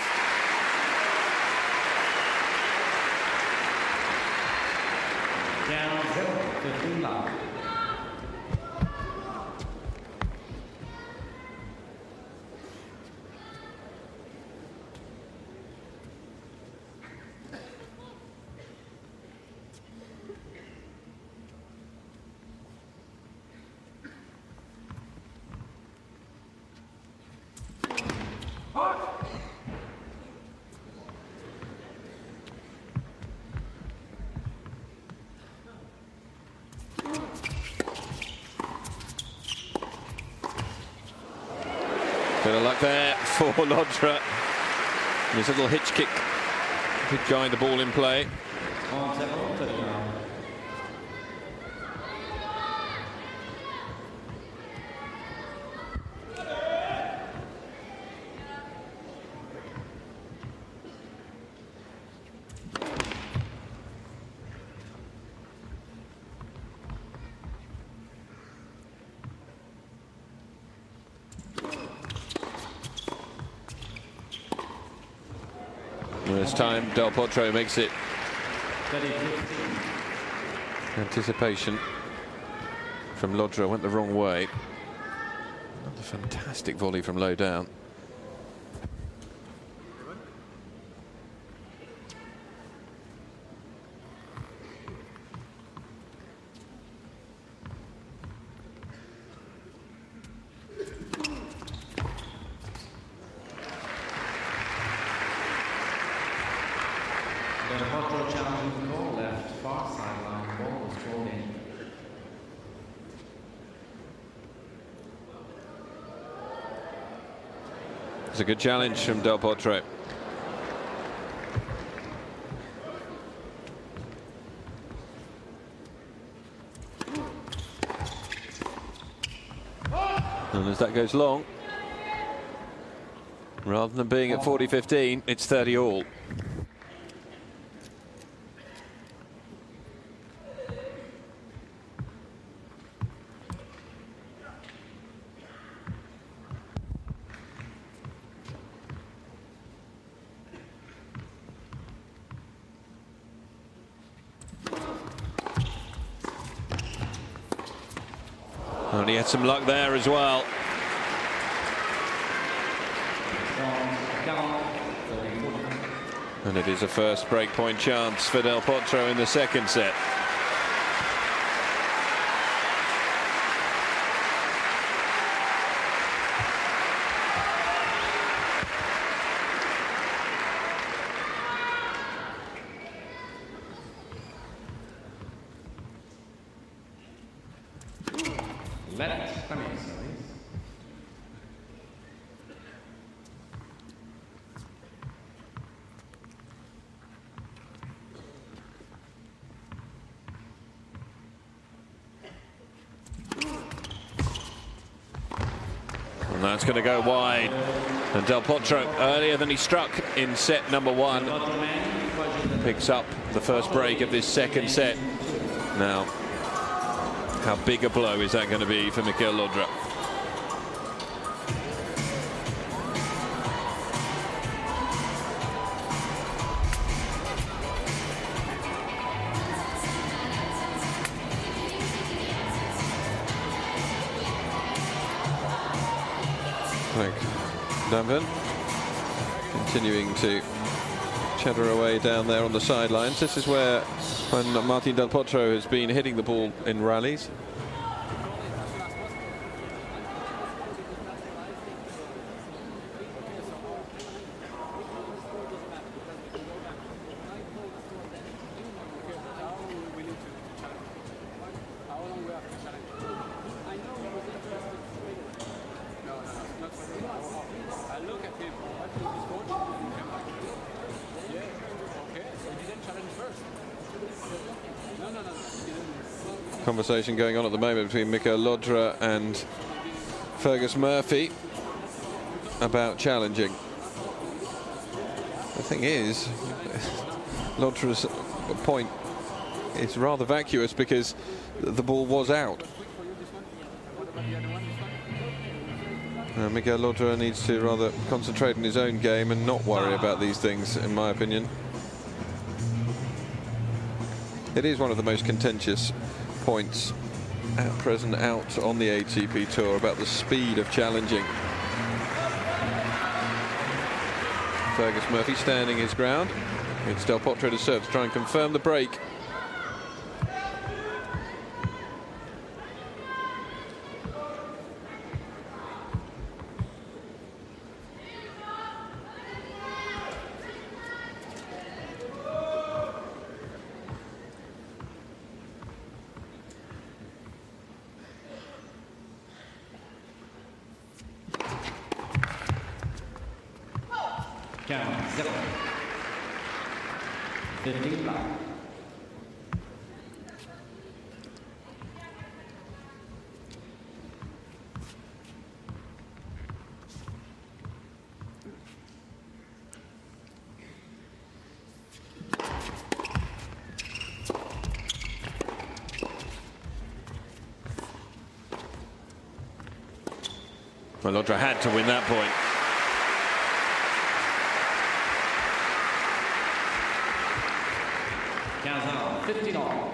Down 15 love. Bit of luck there for Llodra. His little hitch kick could guide the ball in play. This time Del Potro makes it. Anticipation from Llodra went the wrong way. Another fantastic volley from low down. It's a good challenge from Del Potro. And as that goes long, rather than being at 40-15, it's 30 all. And he had some luck there as well. And it is a first breakpoint chance for Del Potro in the second set. And that's going to go wide. And Del Potro, earlier than he struck in set number one, picks up the first break of this second set. Now, how big a blow is that going to be for Mikel Llodra? Danvin continuing to chatter away down there on the sidelines. This is where, when Martin Del Potro has been hitting the ball in rallies, conversation going on at the moment between Mikel Llodra and Fergus Murphy about challenging. The thing is, Llodra's point is rather vacuous because the ball was out. Mikel Llodra needs to rather concentrate on his own game and not worry about these things, in my opinion. It is one of the most contentious points at present out on the ATP Tour about the speed of challenging. Fergus Murphy standing his ground. It's Del Potro to serve to try and confirm the break. Well, Llodra had to win that point. Gaza, 15 all.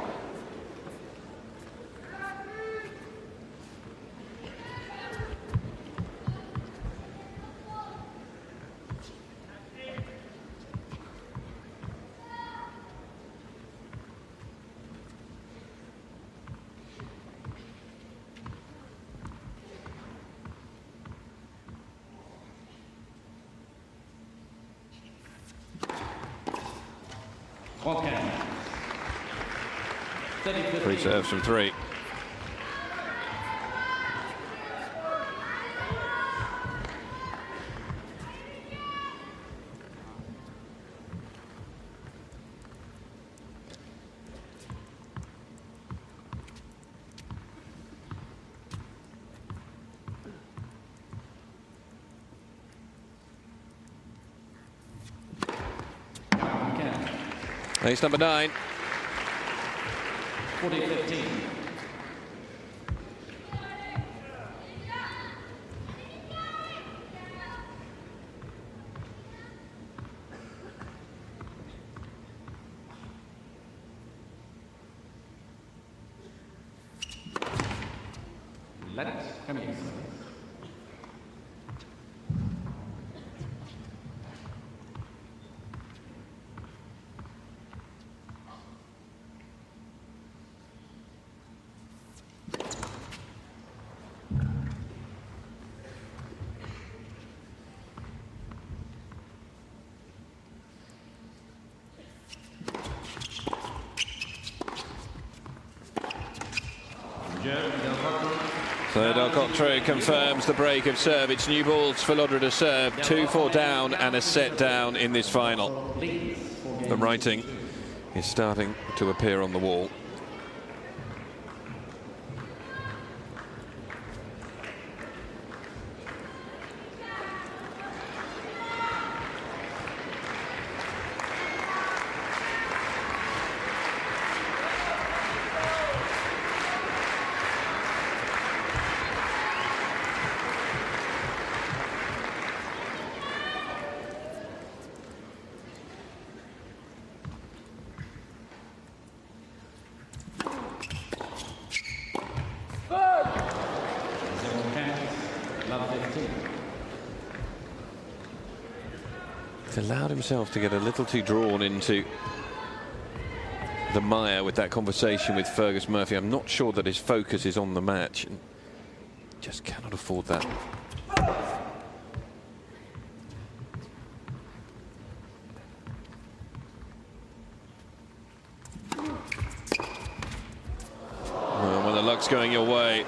Three serves from three. Ace number 9. 40-15. Let's come here. So Del Potro confirms the break of serve. It's new balls for Llodra to serve. 2-4 down and a set down in this final. The writing is starting to appear on the wall. He's allowed himself to get a little too drawn into the mire with that conversation with Fergus Murphy. I'm not sure that his focus is on the match, and just cannot afford that. Well, when the luck's going your way,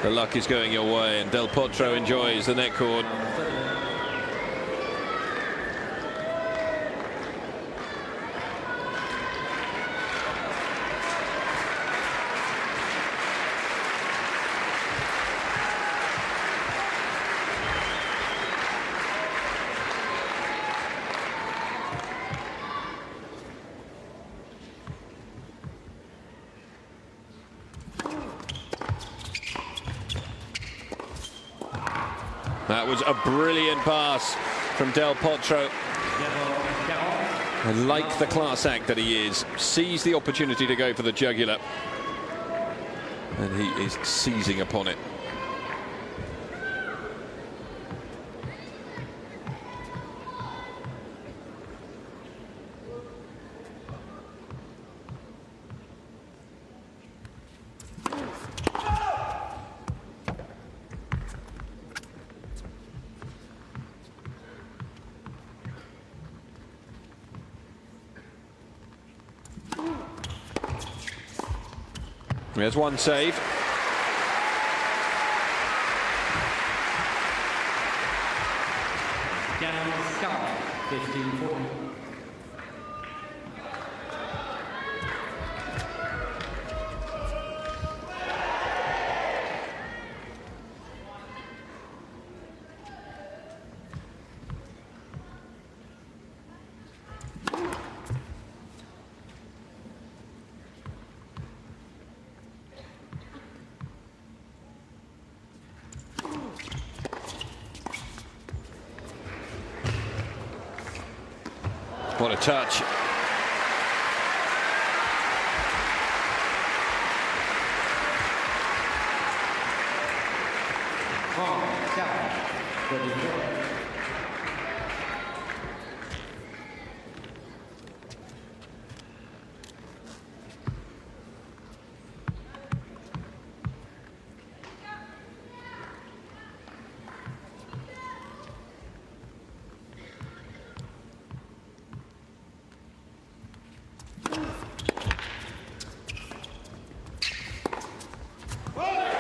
the luck is going your way, and Del Potro enjoys the net cord. That was a brilliant pass from Del Potro. I like the class act that he is. Sees the opportunity to go for the jugular, and he is seizing upon it. There's one save. Down Scott, 15-40. What a touch.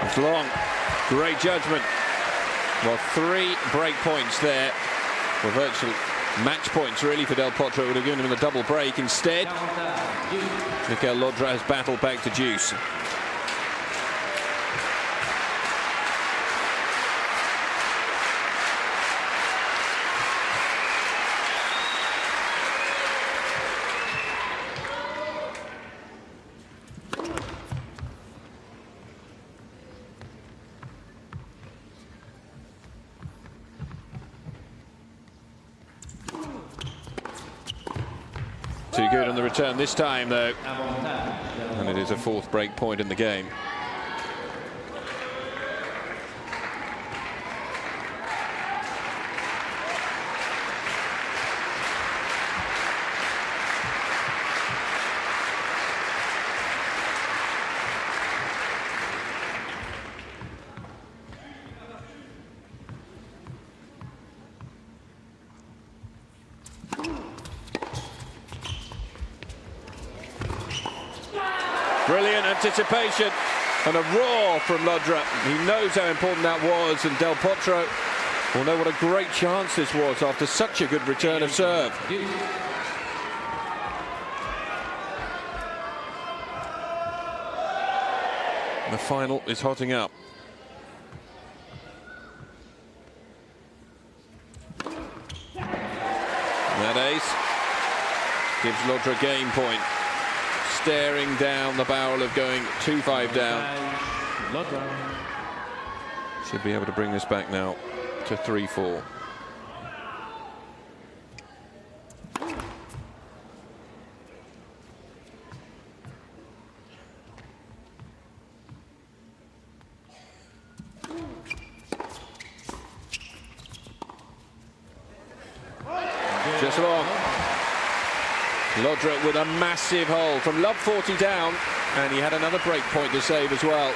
It's long. Great judgment. Well, 3 break points there were virtual match points really for Del Potro. It would have given him the double break. Instead, Mikel Llodra has battled back to deuce. good on the return this time, though. And it is a fourth break point in the game. Brilliant anticipation and a roar from Llodra. He knows how important that was, and Del Potro will know what a great chance this was after such a good return of serve. The final is hotting up. That ace gives Llodra a game point. Staring down the barrel of going 2-5 down. Should be able to bring this back now to 3-4. Just long. Llodra with a massive hole from love 40 down, and he had another break point to save as well.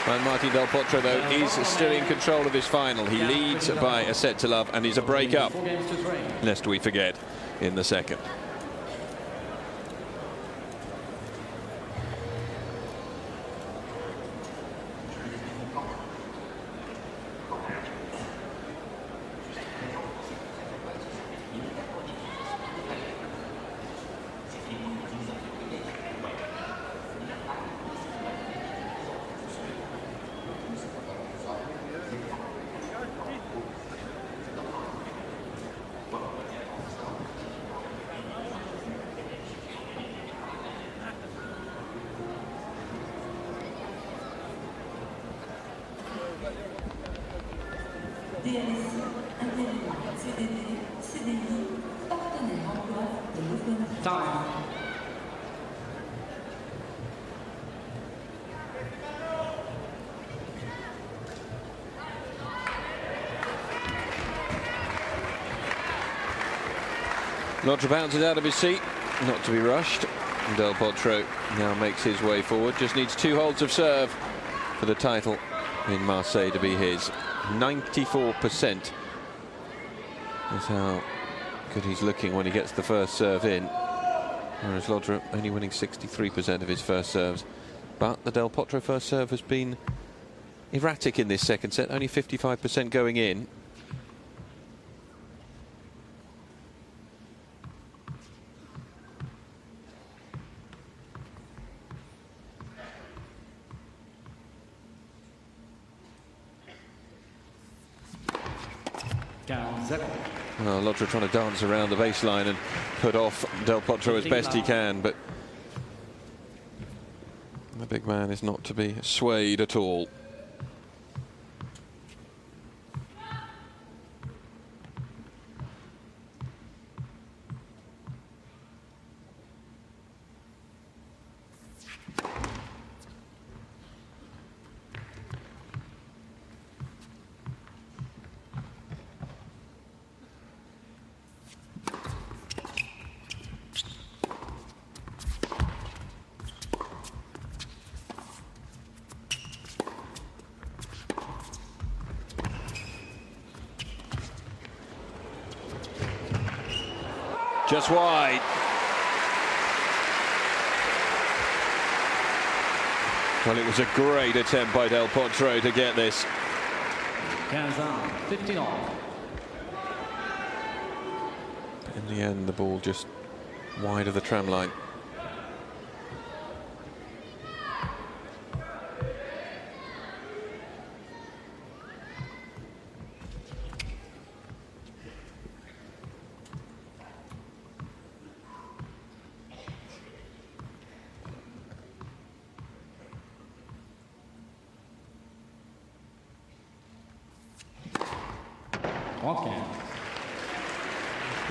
And Martin Del Potro, though, is still in control of his final. He leads by a set to love, and he's a break up, lest we forget, in the second. Llodra bounces out of his seat, not to be rushed. Del Potro now makes his way forward. Just needs 2 holds of serve for the title in Marseille to be his. 94% is how good he's looking when he gets the first serve in. Whereas Llodra only winning 63% of his first serves. But the Del Potro first serve has been erratic in this second set, only 55% going in. Well, Llodra trying to dance around the baseline and put off Del Potro as best he can, but the big man is not to be swayed at all. Just wide. Well, it was a great attempt by Del Potro to get this. 15 all. In the end, the ball just wide of the tram line.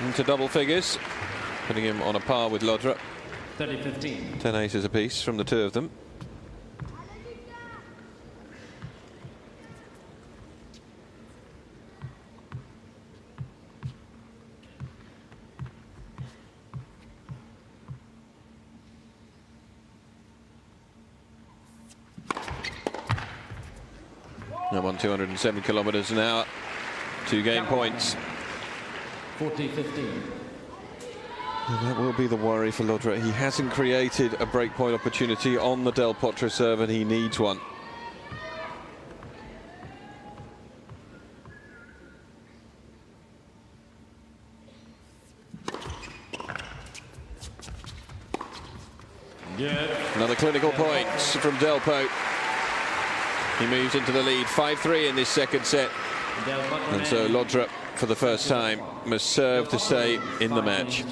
Into double figures. putting him on a par with Llodra. 30-15. 10 aces apiece from the two of them. I'm on 207 kilometres an hour. 2 game points. 40-15. And that will be the worry for Llodra. He hasn't created a breakpoint opportunity on the Del Potro serve, and he needs one. Another clinical point from Del Pot. He moves into the lead, 5-3 in this second set. And so Llodra, for the first time, must serve to stay in the match.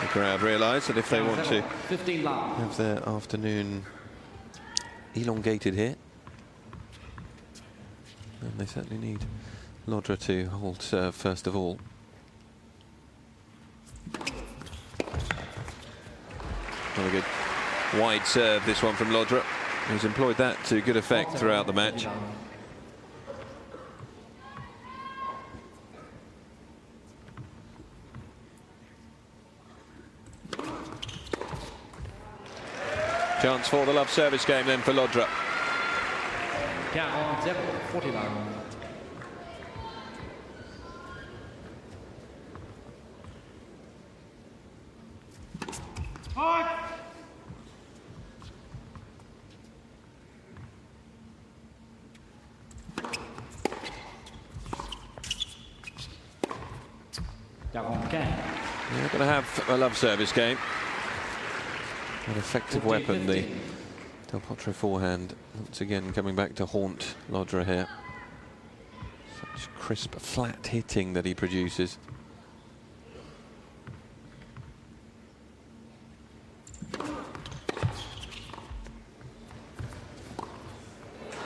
Crowd realise that if they want to have their afternoon elongated here, then they certainly need Llodra to hold serve first of all. Another good wide serve, this one from Llodra. He's employed that to good effect throughout the match. Chance for the love service game then for Llodra. 49. They're going to have a love service game. An effective weapon, the Del Potro forehand. Once again coming back to haunt Llodra here. Such crisp, flat hitting that he produces.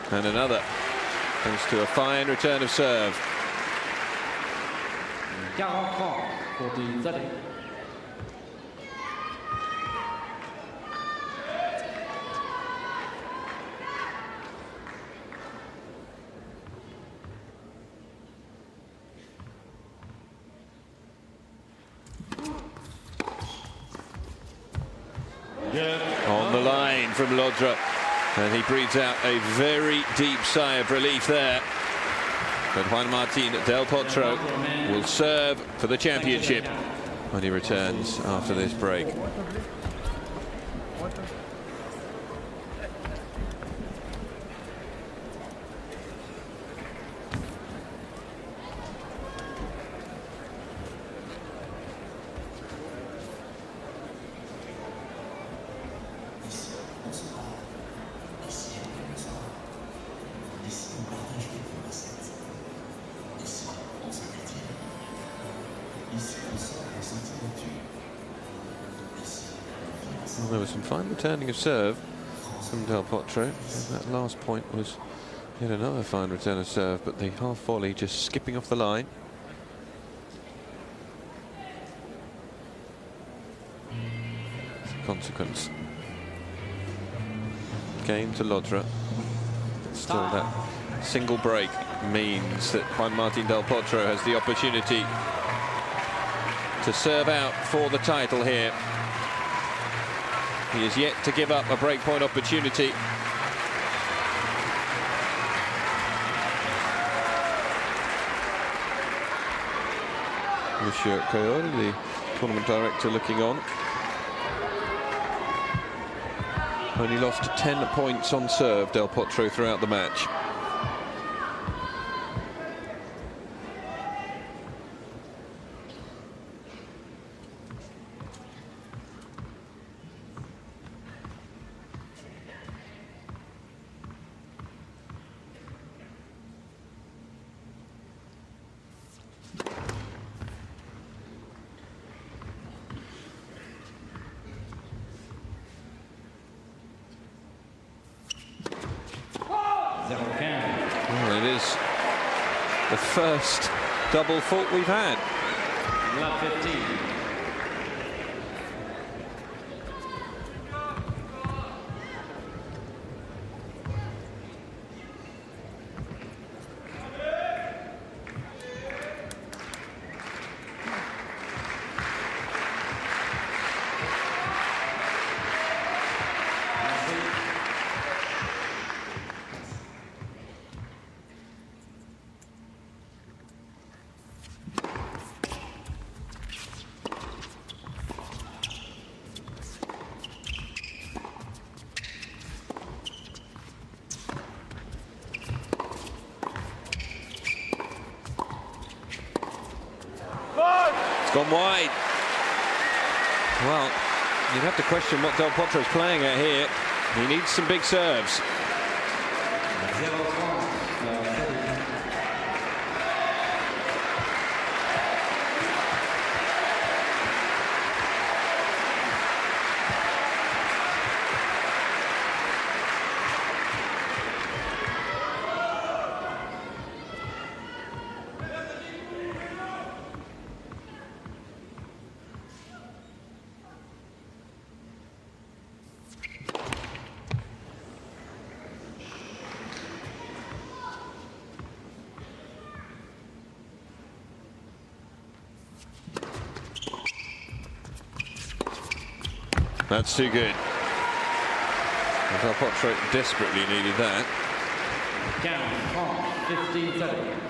And another, thanks to a fine return of serve. 40-30. On the line from Llodra, and he breathes out a very deep sigh of relief there. But Juan Martín Del Potro will serve for the championship when he returns after this break. Well, there was some fine returning of serve from Del Potro. And that last point was yet another fine return of serve, but the half volley just skipping off the line. As a consequence, game to Llodra. Still, that single break means that Juan Martín Del Potro has the opportunity to serve out for the title here. He is yet to give up a breakpoint opportunity. Monsieur Coyol, the tournament director, looking on. Only lost 10 points on serve, Del Potro, throughout the match. is the first double fault we've had. Lap 15. Gone wide. Well, you'd have to question what Del Potro's playing at here. He needs some big serves. That's too good. Del Potro desperately needed that. Count 15-7.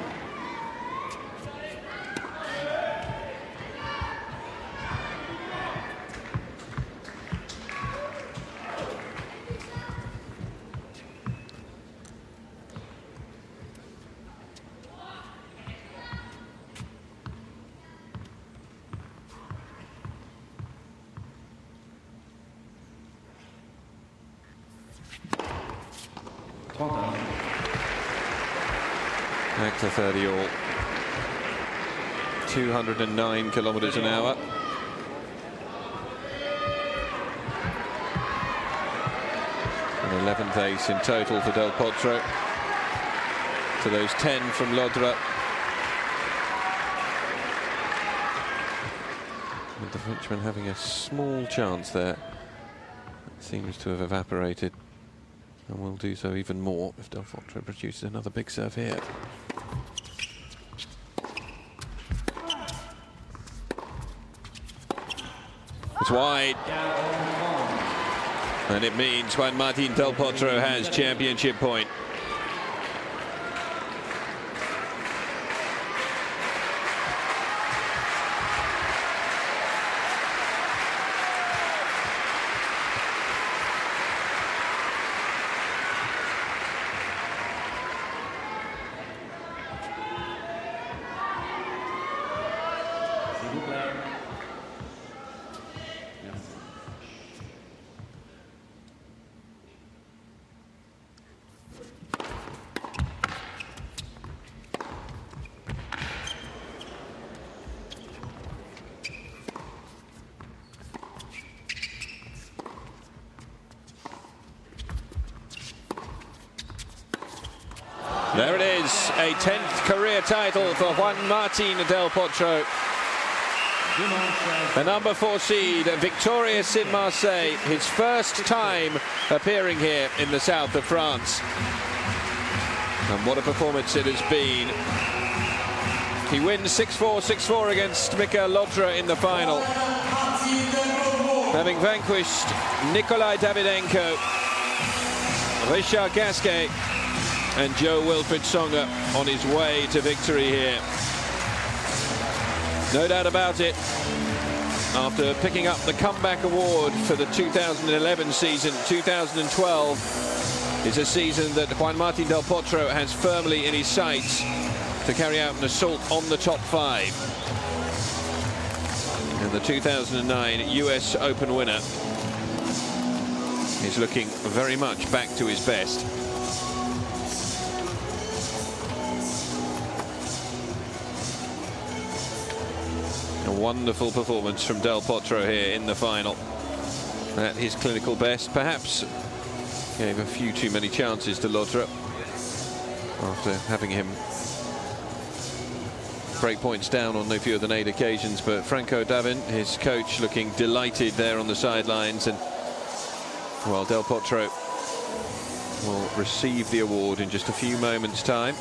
Back to 30 all. 209 kilometers an hour. An 11th ace in total for Del Potro. To those 10 from Llodra. With the Frenchman having a small chance there. It seems to have evaporated. And will do so even more if Del Potro produces another big serve here. It's wide. And it means Juan Martín Del Potro has championship point. There it is, a 10th career title for Juan Martín Del Potro. The number 4 seed, victorious in Marseille, his first time appearing here in the south of France. And what a performance it has been. He wins 6-4, 6-4 against Mikael Llodra in the final, having vanquished Nikolai Davydenko, Richard Gasquet and Joe Wilfried Tsonga on his way to victory here. No doubt about it, after picking up the comeback award for the 2011 season, 2012 is a season that Juan Martín Del Potro has firmly in his sights to carry out an assault on the top 5. And the 2009 US Open winner is looking very much back to his best. A wonderful performance from Del Potro here in the final. At his clinical best, perhaps gave a few too many chances to Llodra. after having him break points down on no fewer than 8 occasions. But Franco Davin, his coach, looking delighted there on the sidelines, and well, Del Potro will receive the award in just a few moments' time.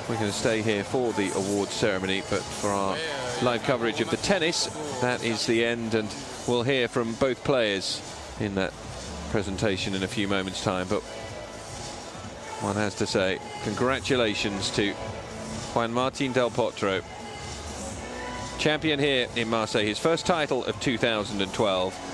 We're going to stay here for the awards ceremony, but for our live coverage of the tennis, that is the end, and we'll hear from both players in that presentation in a few moments' time. But one has to say congratulations to Juan Martín Del Potro, champion here in Marseille, his first title of 2012.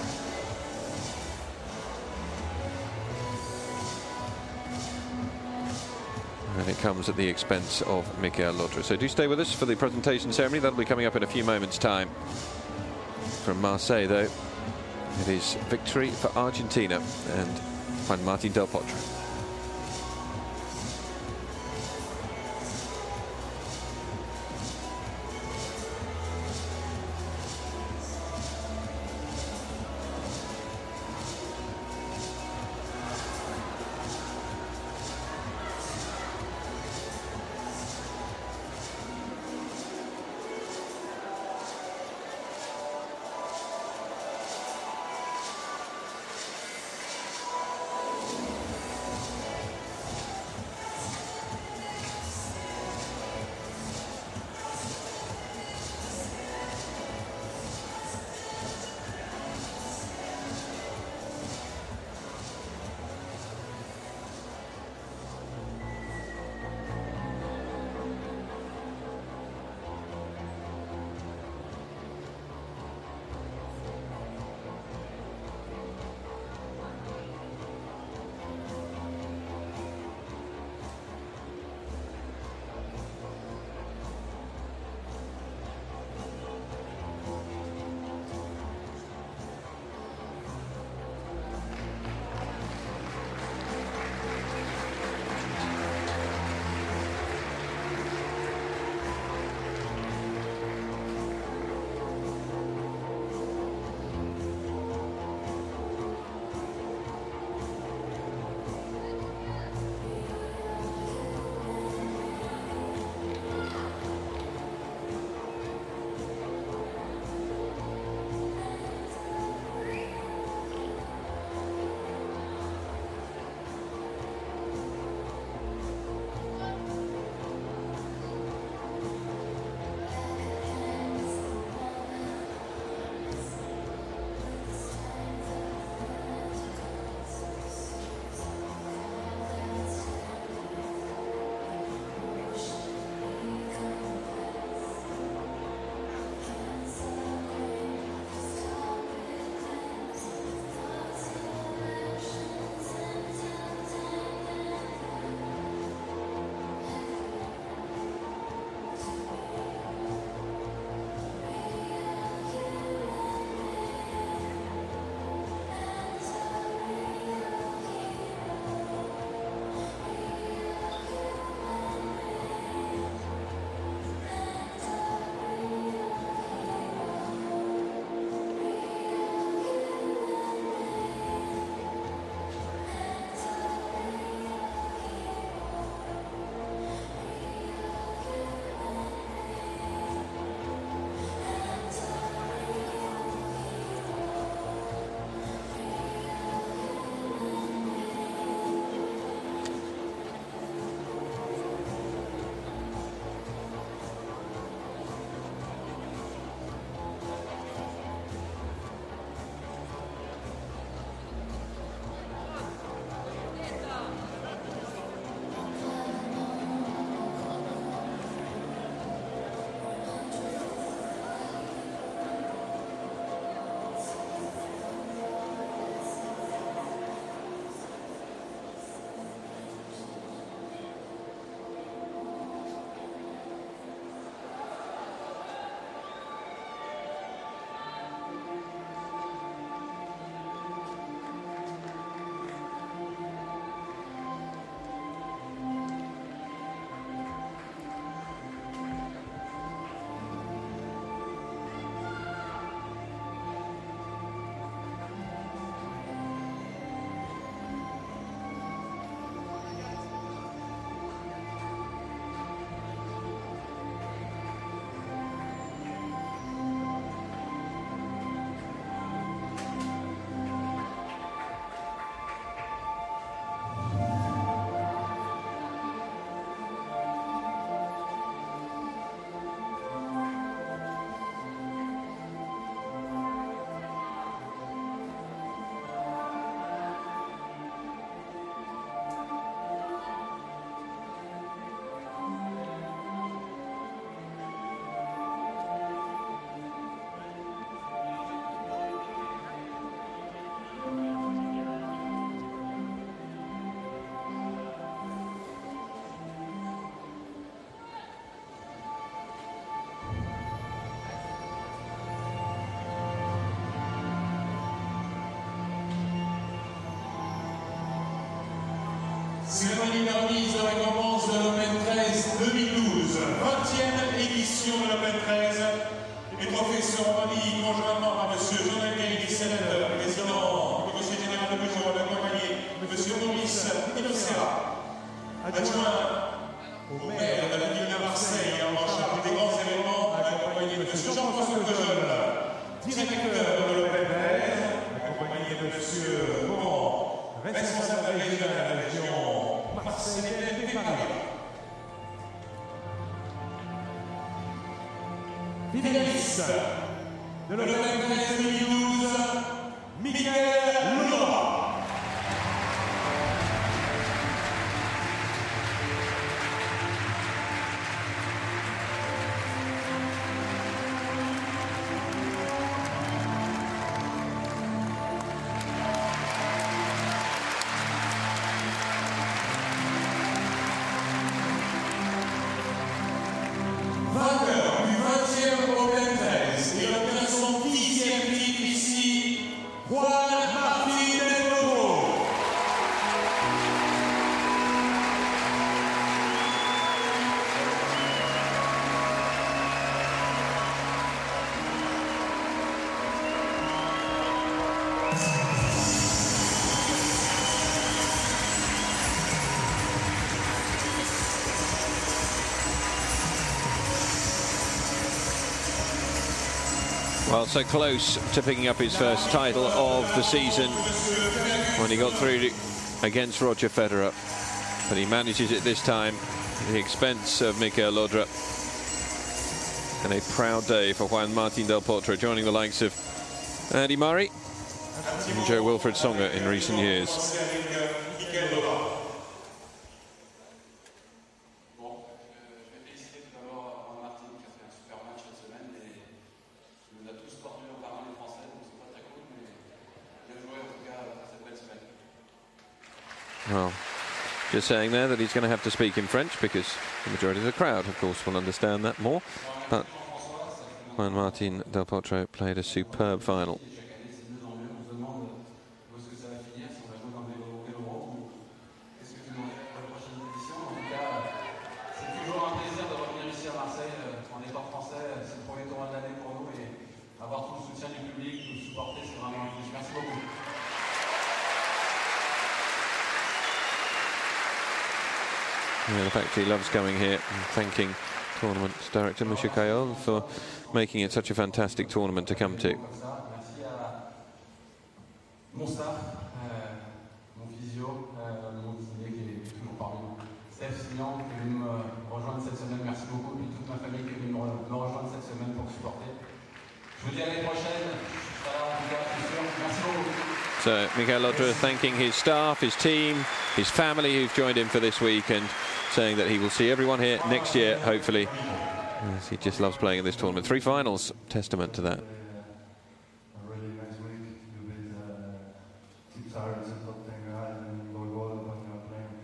And it comes at the expense of Mikel Llodra. So do stay with us for the presentation ceremony. That'll be coming up in a few moments' time. From Marseille, though, it is victory for Argentina and Juan Martín Del Potro. Cérémonie de remise de récompense de l'Open 13 2012, 20e édition de l'Open 13. Les trophées seront remis conjointement par M. Jean-Noël Guéry, sénateur, président du Conseil général de Potro, accompagné de M. Maurice Innocera, adjoint au maire de la ville de Marseille en charge des grands événements, accompagné de M. Jean-François Cojol, directeur de l'Open 13, accompagné de M. Laurent, responsable régional de la région Marseille et Paris. Finaliste de l'Open 13 2012, Llodra. Vainqueur du 20e Open 13 et obtient son 10e titre ici, Llodra Marseille. Well, so close to picking up his first title of the season when he got through against Roger Federer. But he manages it this time at the expense of Michael Llodra. And a proud day for Juan Martín del Potro, joining the likes of Andy Murray and Joe Wilfried Tsonga in recent years. Well, just saying there that he's going to have to speak in French because the majority of the crowd, of course, will understand that more. But Juan Martín del Potro played a superb final. Yeah, the fact he loves coming here and thanking tournament director Monsieur Cayol for making it such a fantastic tournament to come to. So Michael Llodra thanking his staff, his team, his family who've joined him for this week, and saying that he will see everyone here next year, hopefully. Yes, he just loves playing in this tournament. 3 finals, testament to that. A really nice week. You beat Team Cyrus and top 10 guys and Llodra, but you are playing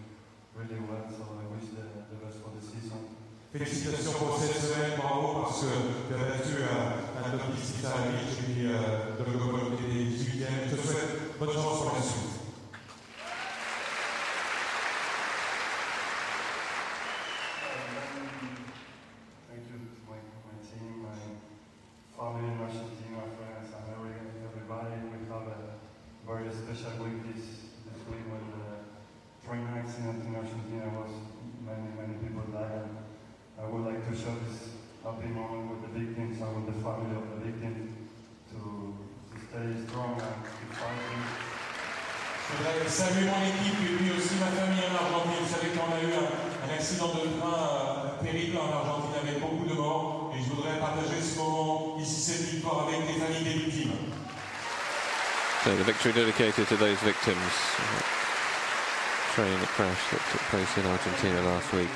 really well, so I wish the best for the season. Félicitations pour cette semaine, bravo, parce que tu as battu un top 10 Cyrus, puis de le communauté des 18e. Je te souhaite bonne chance pour la suite. Thank you to my team, my family, national team, my friends, and everybody. We have a very special week this week when the train accident in Argentina was many people died. I would like to show this happy moment with the victims and with the family of the victims to stay strong and keep fighting. Je voudrais saluer mon équipe et puis aussi ma famille en Argentine. Vous savez qu'on a eu un accident de train terrible en Argentine avec beaucoup de morts. Et je voudrais partager ce moment ici, cette victoire avec les familles des victimes. So the victory dedicated to those victims. Train crash that took place in Argentina last week.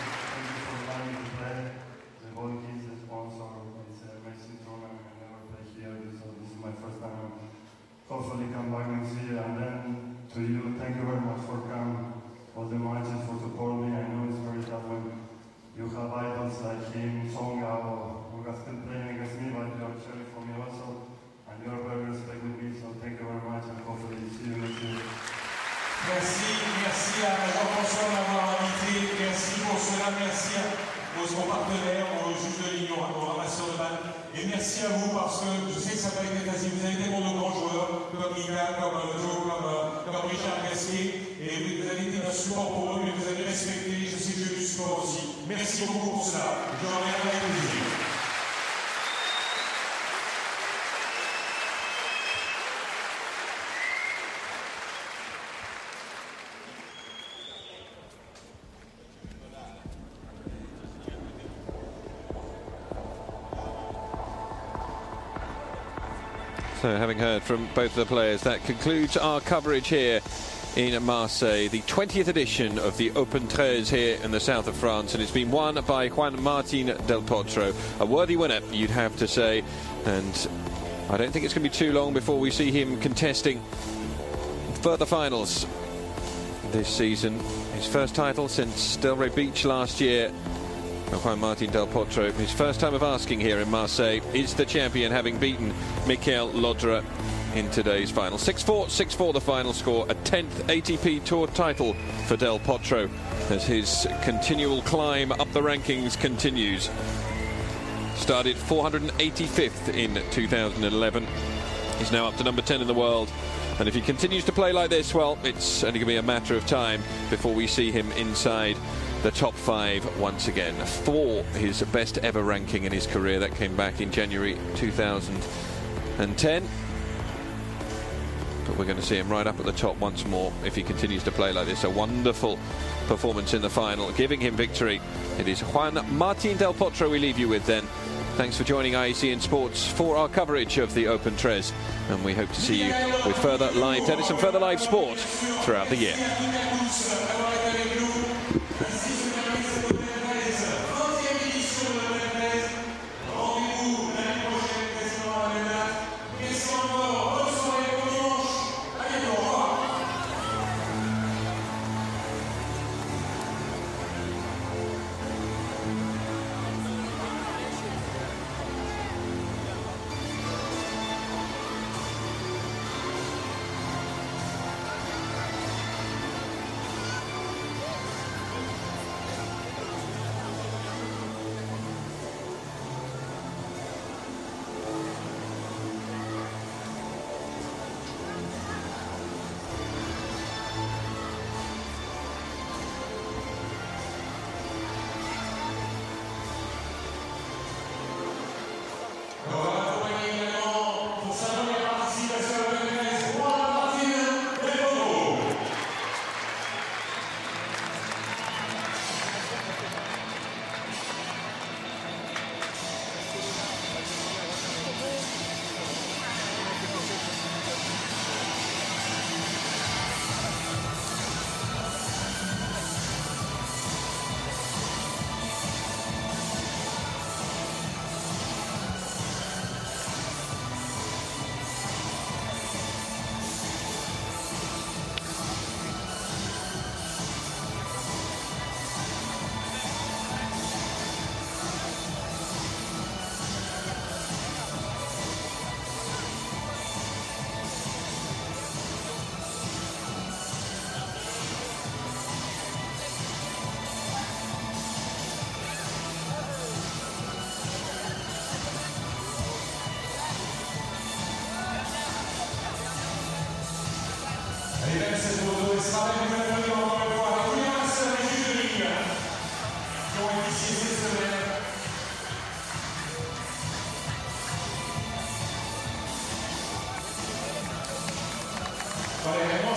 Hopefully come back next year, and then to you, thank you very much for coming, all the matches, for support me. I know it's very tough when you have idols like him, Tsonga, who are still playing against me, but you are cheering for me also, and you are very respect with me, so thank you very much, and hopefully see you next year. Merci à Jean-François d'avoir partenaires, aux juges de ligne, aux ramasseurs de balles. Et merci à vous parce que je sais que ça n'a pas été facile. Vous avez tellement de grands joueurs comme Mika, comme Joe, comme Richard Gasquet. Et vous avez été un support pour eux, mais vous avez respecté. Je sais que j'ai du support aussi. Merci beaucoup pour cela. Je reviens avec plaisir. So, having heard from both of the players, that concludes our coverage here in Marseille, the 20th edition of the Open 13 here in the south of France, and it's been won by Juan Martin del Potro. A worthy winner, you'd have to say, and I don't think it's going to be too long before we see him contesting further finals this season. His first title since Delray Beach last year. Juan Martin del Potro, his first time of asking here in Marseille, is the champion, having beaten Mikel Llodra in today's final. 6-4, 6-4 the final score. A 10th ATP Tour title for del Potro as his continual climb up the rankings continues. Started 485th in 2011. He's now up to number 10 in the world. And if he continues to play like this, well, it's only going to be a matter of time before we see him inside the top 5 once again. For his best ever ranking in his career, that came back in January 2010. But we're going to see him right up at the top once more if he continues to play like this. A wonderful performance in the final, giving him victory. It is Juan Martin del Potro we leave you with then. Thanks for joining IECN Sports for our coverage of the Open 13, and we hope to see you with further live tennis and further live sport throughout the year. Vale,